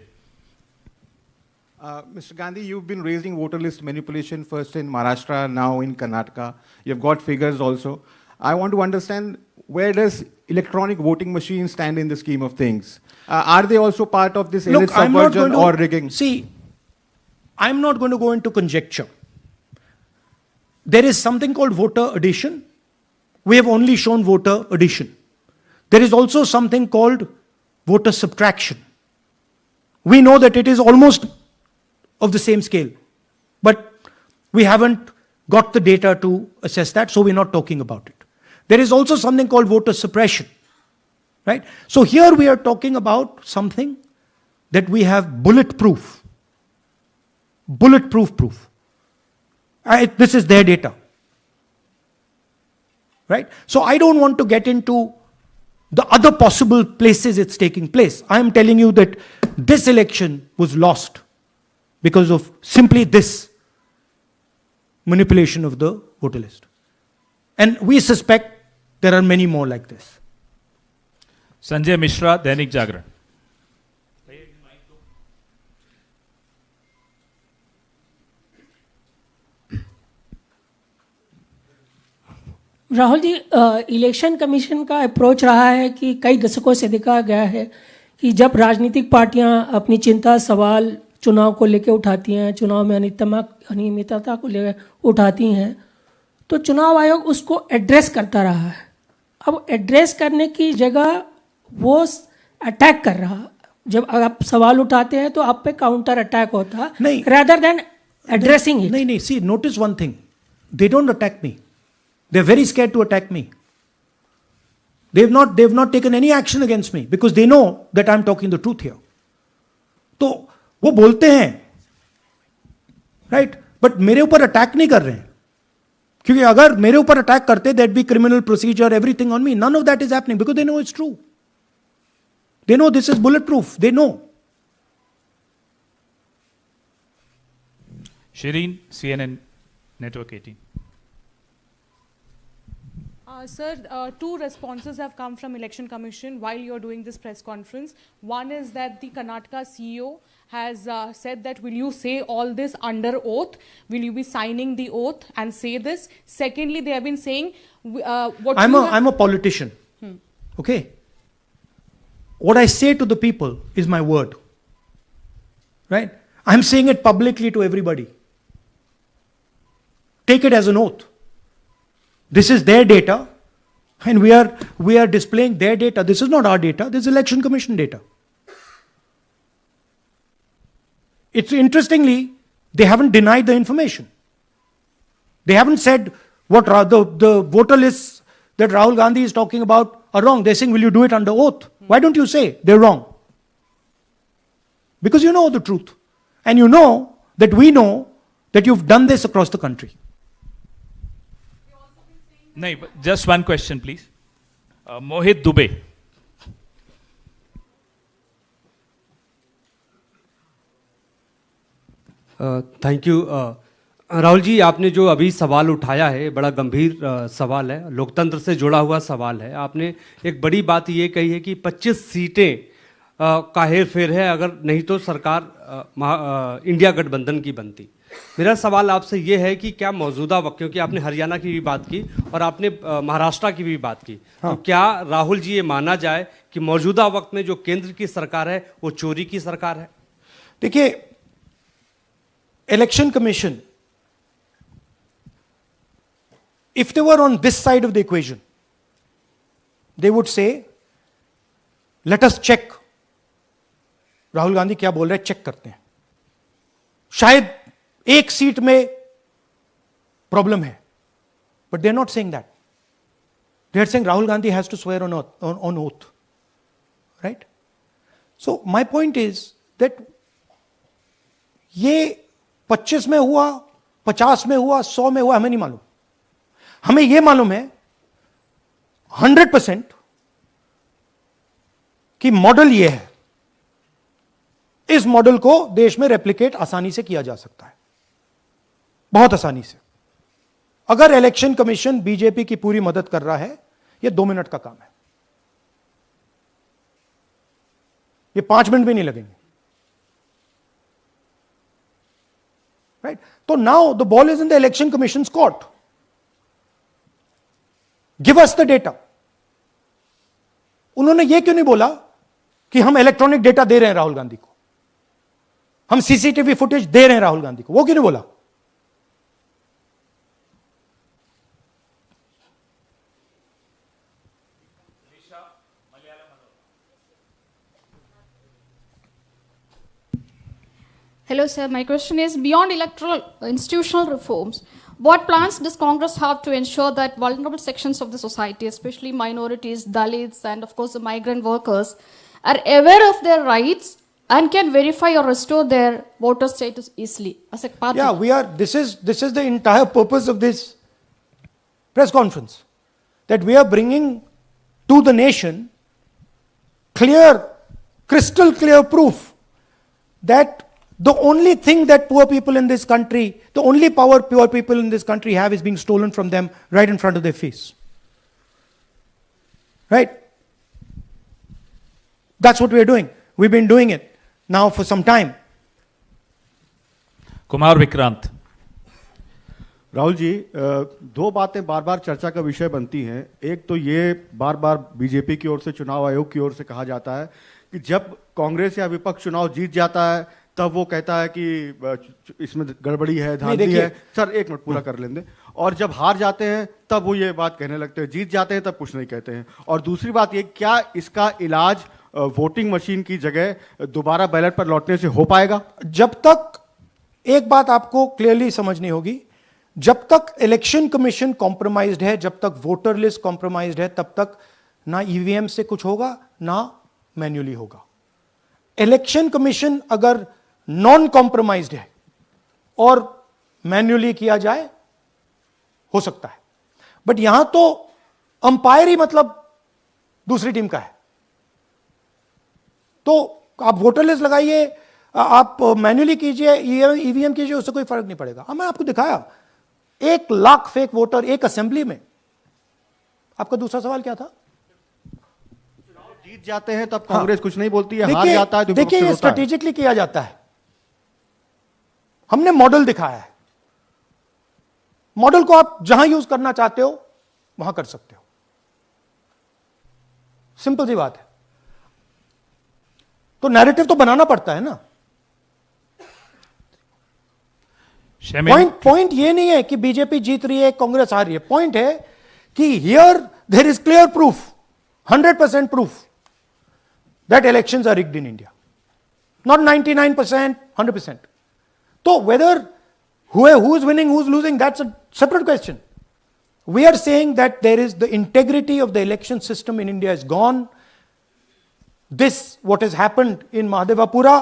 Mr. Gandhi, you've been raising voter list manipulation first in Maharashtra, now in Karnataka. You've got figures also. I want to understand, where does electronic voting machines stand in the scheme of things? Are they also part of this elite subversion or rigging? See, I'm not going to go into conjecture. There is something called voter addition. We have only shown voter addition. There is also something called voter subtraction. We know that it is almost of the same scale, but we haven't got the data to assess that, so we're not talking about it. There is also something called voter suppression, right? So here we are talking about something that we have bulletproof proof. This is their data, right? So I don't want to get into the other possible places it's taking place. I am telling you that this election was lost because of simply this manipulation of the voter list. And we suspect there are many more like this. Sanjay Mishra, Dainik Jagran. Rahul ji, election commission का approach रहा है कि कई दशकों से देखा गया है कि जब राजनीतिक पार्टियां अपनी चिंता सवाल चुनाव को लेकर उठाती हैं, चुनाव में अनियमितता को लेकर उठाती हैं, तो चुनाव आयोग उसको एड्रेस करता रहा है। अब एड्रेस करने की जगह वो अटैक कर रहा। जब आप सवाल उठाते हैं तो आप पे काउंटर अटैक होता है, rather than addressing it. नहीं, see, notice one thing. They don't attack me. They're very scared to attack me. They've not taken any action against me because they know that I'm talking the truth here. तो वो बोलते हैं, right? But मेरे ऊपर attack नहीं कर रहे हैं, क्योंकि अगर मेरे ऊपर अटैक करते, there'd be criminal procedure, everything on me. None of that is happening because they know it's true. They know this is bulletproof. They know. Shireen, CNN Network 18. Sir, two responses have come from Election Commission while you're doing this press conference. One is that the Karnataka CEO has said that, will you say all this under oath? Will you be signing the oath and say this? Secondly, they have been saying... I'm a politician. Okay? What I say to the people is my word. Right? I'm saying it publicly to everybody. Take it as an oath. This is their data, and we are displaying their data. This is not our data. This is Election Commission data. It's interestingly, they haven't denied the information. They haven't said what the voter lists that Rahul Gandhi is talking about are wrong. They're saying, will you do it under oath? Why don't you say they're wrong? Because you know the truth. And you know that we know that you've done this across the country. No, but just one question, please. Mohit Dubey. Thank you. Rahul ji, आपने जो अभी सवाल उठाया है बड़ा गंभीर सवाल है, लोकतंत्र से जुड़ा हुआ सवाल है। आपने एक बड़ी बात ये कही है कि 25 सीटें का हेर फेर है, अगर नहीं तो सरकार इंडिया गठबंधन की बनती। मेरा सवाल आपसे ये है कि क्या मौजूदा वक्त, क्योंकि आपने हरियाणा की भी बात की और आपने महाराष्ट्र की भी बात की, तो क्या राहुल जी ये माना जाए कि मौजूदा वक्त में जो केंद्र की सरकार है वो चोरी की सरकार है? देखिए, election commission, if they were on this side of the equation, they would say, let us check. Rahul Gandhi क्या बोल रहे हैं, चेक करते हैं। शायद एक सीट में प्रॉब्लम है, but they are not saying that. They are saying Rahul Gandhi has to swear on oath. Right? So my point is that ये 25 में हुआ, 50 में हुआ, 100 में हुआ, हमें नहीं मालूम। हमें यह मालूम है 100% कि मॉडल यह है। इस मॉडल को देश में रेप्लिकेट आसानी से किया जा सकता है, बहुत आसानी से। अगर इलेक्शन कमीशन बीजेपी की पूरी मदद कर रहा है, यह 2 मिनट का काम है, ये 5 मिनट भी नहीं लगेंगे, राइट? तो now the ball is in the election commission court. Give us the data. उन्होंने यह क्यों नहीं बोला कि हम इलेक्ट्रॉनिक डेटा दे रहे हैं राहुल गांधी को, हम सीसीटीवी फुटेज दे रहे हैं राहुल गांधी को? वो क्यों नहीं बोला? Hello, sir. My question is, beyond electoral institutional reforms, what plans does Congress have to ensure that vulnerable sections of the society, especially minorities, Dalits, and of course the migrant workers, are aware of their rights and can verify or restore their voter status easily as a party? Yeah, we are. This is the entire purpose of this press conference, that we are bringing to the nation clear, crystal clear proof that the only thing that poor people in this country, the only power poor people in this country have is being stolen from them right in front of their face. Right? That's what we're doing. We've been doing it now for some time. Kumar Vikrant. Rahul ji, दो बातें बार बार चर्चा का विषय बनती हैं। एक तो ये बार बार बीजेपी की ओर से, चुनाव आयोग की ओर से कहा जाता है कि जब कांग्रेस या विपक्ष चुनाव जीत जाता है तब वो कहता है कि इसमें गड़बड़ी है, धांधली है। सर एक मिनट पूरा कर लेंगे। और जब हार जाते हैं तब वो ये बात कहने लगते हैं, जीत जाते हैं तब कुछ नहीं कहते हैं। और दूसरी बात ये, क्या इसका इलाज वोटिंग मशीन की जगह दोबारा बैलेट पर लौटने से हो पाएगा? जब तक, एक बात आपको क्लियरली समझनी होगी, जब तक इलेक्शन कमीशन कॉम्प्रोमाइज्ड है, जब तक वोटर लिस्ट कॉम्प्रोमाइज्ड है, तब तक ना ईवीएम से कुछ होगा ना मैन्युअली होगा। इलेक्शन कमीशन अगर नॉन कॉम्प्रोमाइज्ड है और मैन्युअली किया जाए, हो सकता है, बट यहां तो अंपायर ही मतलब दूसरी टीम का है। तो आप वोटर लिस्ट लगाइए, आप मैन्युअली कीजिए, ईवीएम कीजिए, उससे कोई फर्क नहीं पड़ेगा। मैं आपको दिखाया 1 लाख फेक वोटर एक असेंबली में। आपका दूसरा सवाल क्या था? जीत जाते हैं तब कांग्रेस कुछ नहीं बोलती है, हार जाता है तो देखिए, ये स्ट्रेटेजिकली किया जाता है। हमने मॉडल दिखाया है। मॉडल को आप जहां यूज करना चाहते हो वहां कर सकते हो, सिंपल सी बात है। तो नैरेटिव तो बनाना पड़ता है ना। पॉइंट ये नहीं है कि बीजेपी जीत रही है, कांग्रेस हार रही है। पॉइंट है कि here there is clear proof, 100% proof that elections are rigged in India. Not 99%, 100%. So whether who is winning, who is losing, that's a separate question. We are saying that there is the integrity of the election system in India is gone. This, what has happened in Mahadevapura,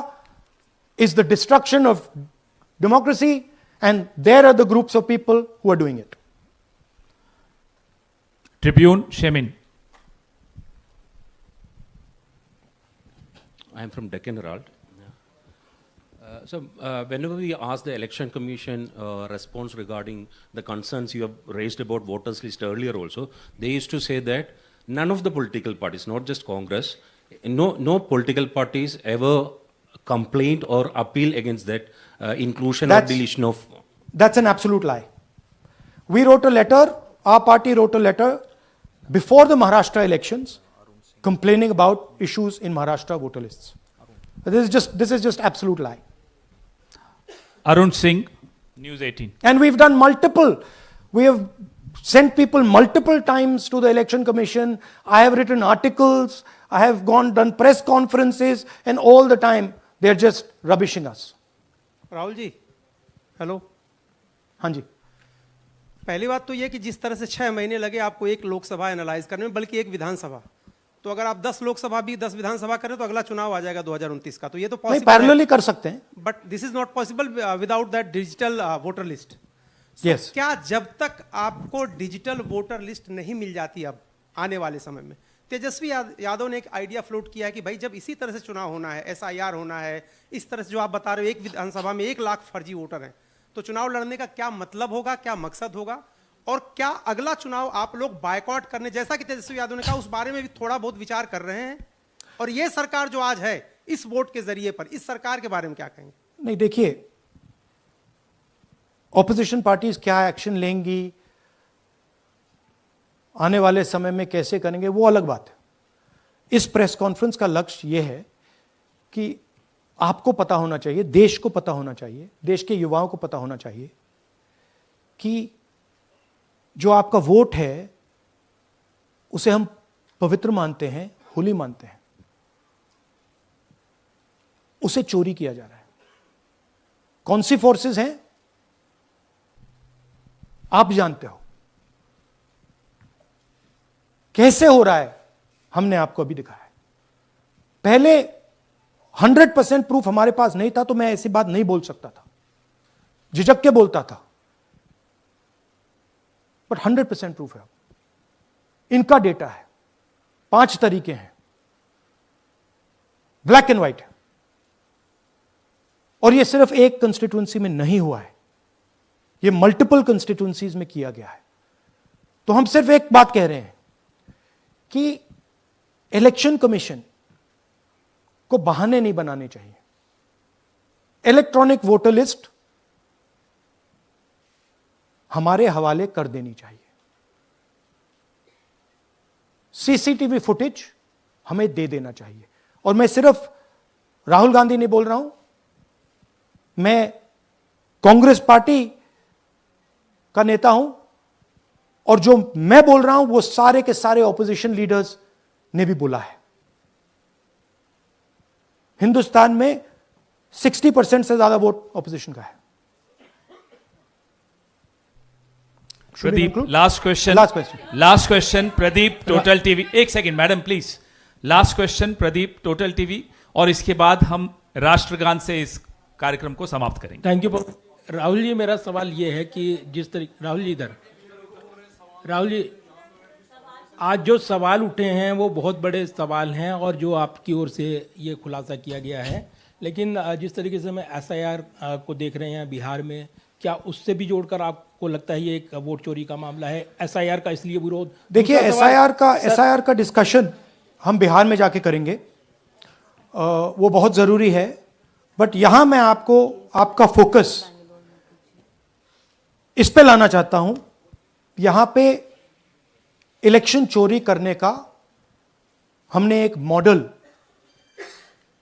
is the destruction of democracy, and there are the groups of people who are doing it. Tribune, Shemin. I am from Deccan Herald. So whenever we ask the Election Commission response regarding the concerns you have raised about voters list earlier also, they used to say that none of the political parties, not just Congress, no political parties ever complained or appeal against that inclusion or deletion of... That's an absolute lie. We wrote a letter, our party wrote a letter before the Maharashtra elections complaining about issues in Maharashtra voter lists. This is just absolute lie. Arun Singh, News 18. And we've done we have sent people multiple times to the election commission. I have written articles, I have done press conferences, and all the time they're just rubbishing us. Rahul ji, hello. हाँ जी। पहली बात तो ये कि जिस तरह से 6 महीने लगे आपको एक लोकसभा एनालाइज करने में, बल्कि एक विधानसभा, तो अगर आप 10 लोकसभा भी 10 विधानसभा करें तो अगला चुनाव आ जाएगा 2029 का। तो ये तो पॉसिबल पैरेलली कर सकते हैं, but this is not possible without that digital voter list. Yes. क्या जब तक आपको डिजिटल वोटर लिस्ट नहीं मिल जाती अब आने वाले समय में, तेजस्वी यादव ने एक आइडिया फ्लोट किया है कि भाई जब इसी तरह से चुनाव होना है, SIR होना है, इस तरह से जो आप बता रहे हो एक विधानसभा में 1 लाख फर्जी वोटर हैं, तो चुनाव लड़ने का क्या मतलब होगा, क्या मकसद होगा, और क्या अगला चुनाव आप लोग बायकॉट करने, जैसा कि तेजस्वी यादव ने कहा, उस बारे में भी थोड़ा बहुत विचार कर रहे हैं? और ये सरकार जो आज है इस वोट के जरिए पर, इस सरकार के बारे में क्या कहेंगे? नहीं, देखिए, ऑपोजिशन पार्टीज क्या एक्शन लेंगी, आने वाले समय में कैसे करेंगे, वो अलग बात है। इस प्रेस कॉन्फ्रेंस का लक्ष्य यह है कि आपको पता होना चाहिए, देश को पता होना चाहिए, देश के युवाओं को पता होना चाहिए कि जो आपका वोट है उसे हम पवित्र मानते हैं, होली मानते हैं, उसे चोरी किया जा रहा है। कौन सी फोर्सेस हैं आप जानते हो, कैसे हो रहा है हमने आपको अभी दिखाया है। पहले 100% प्रूफ हमारे पास नहीं था तो मैं ऐसी बात नहीं बोल सकता था, झिझक के बोलता था, बट 100% प्रूफ है। इनका डेटा है, 5 तरीके हैं, ब्लैक एंड व्हाइट है, और यह सिर्फ एक कंस्टिट्यूएंसी में नहीं हुआ है, यह मल्टीपल कंस्टिट्यूएंसीज में किया गया है। तो हम सिर्फ एक बात कह रहे हैं कि इलेक्शन कमीशन को बहाने नहीं बनाने चाहिए। इलेक्ट्रॉनिक वोटर लिस्ट हमारे हवाले कर देनी चाहिए। सीसीटीवी फुटेज हमें दे देना चाहिए। और मैं सिर्फ राहुल गांधी नहीं बोल रहा हूं, मैं कांग्रेस पार्टी का नेता हूं, और जो मैं बोल रहा हूं वो सारे के सारे ऑपोजिशन लीडर्स ने भी बोला है। हिंदुस्तान में 60% से ज्यादा वोट ऑपोजिशन का है। Pradeep, last question Pradeep, total TV. एक second madam please, last question Pradeep, total TV, और इसके बाद हम राष्ट्रगान से इस कार्यक्रम को समाप्त करेंगे। थैंक यू राहुल जी। मेरा सवाल ये है कि जिस तरीके राहुल जी आज जो सवाल उठे हैं वो बहुत बड़े सवाल हैं, और जो आपकी ओर से ये खुलासा किया गया है, लेकिन जिस तरीके से मैं SIR को देख रहे हैं बिहार में, क्या उससे भी जोड़कर आपको लगता है ये एक वोट चोरी का मामला है? SIR का इसलिए विरोध, देखिए SIR का डिस्कशन हम बिहार में जाके करेंगे, वो बहुत जरूरी है, बट यहां मैं आपको आपका फोकस इस पे लाना चाहता हूं। यहां पे इलेक्शन चोरी करने का हमने एक मॉडल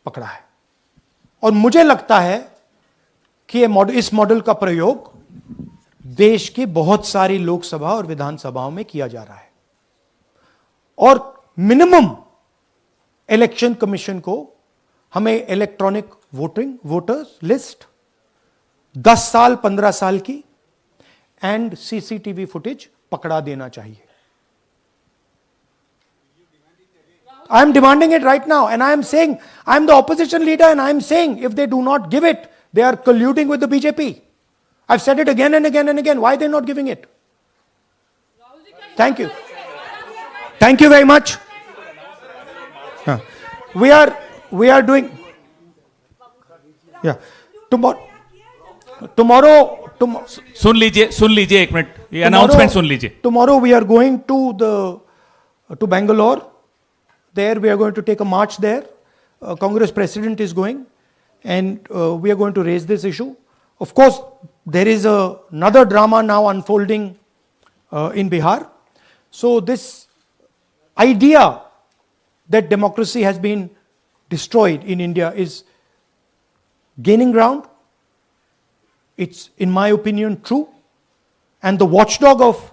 पकड़ा है, और मुझे लगता है कि इस मॉडल का प्रयोग देश की बहुत सारी लोकसभा और विधानसभाओं में किया जा रहा है। और मिनिमम इलेक्शन कमीशन को हमें इलेक्ट्रॉनिक वोटर्स लिस्ट 10 साल 15 साल की एंड सीसीटीवी फुटेज पकड़ा देना चाहिए। I am demanding it right now, and I am saying, I am the opposition leader, and I am saying, if they do not give it, they are colluding with the BJP. I've said it again and again and again. Why are they not giving it? Thank you. Thank you very much. We are doing, tomorrow, सुन लीजिए एक minute, ये announcement सुन लीजिए। Tomorrow we are going to Bangalore. There we are going to take a march there. Congress president is going, and we are going to raise this issue. Of course, there is another drama now unfolding in Bihar. So this idea that democracy has been destroyed in India is gaining ground. It's, in my opinion, true. And the watchdog of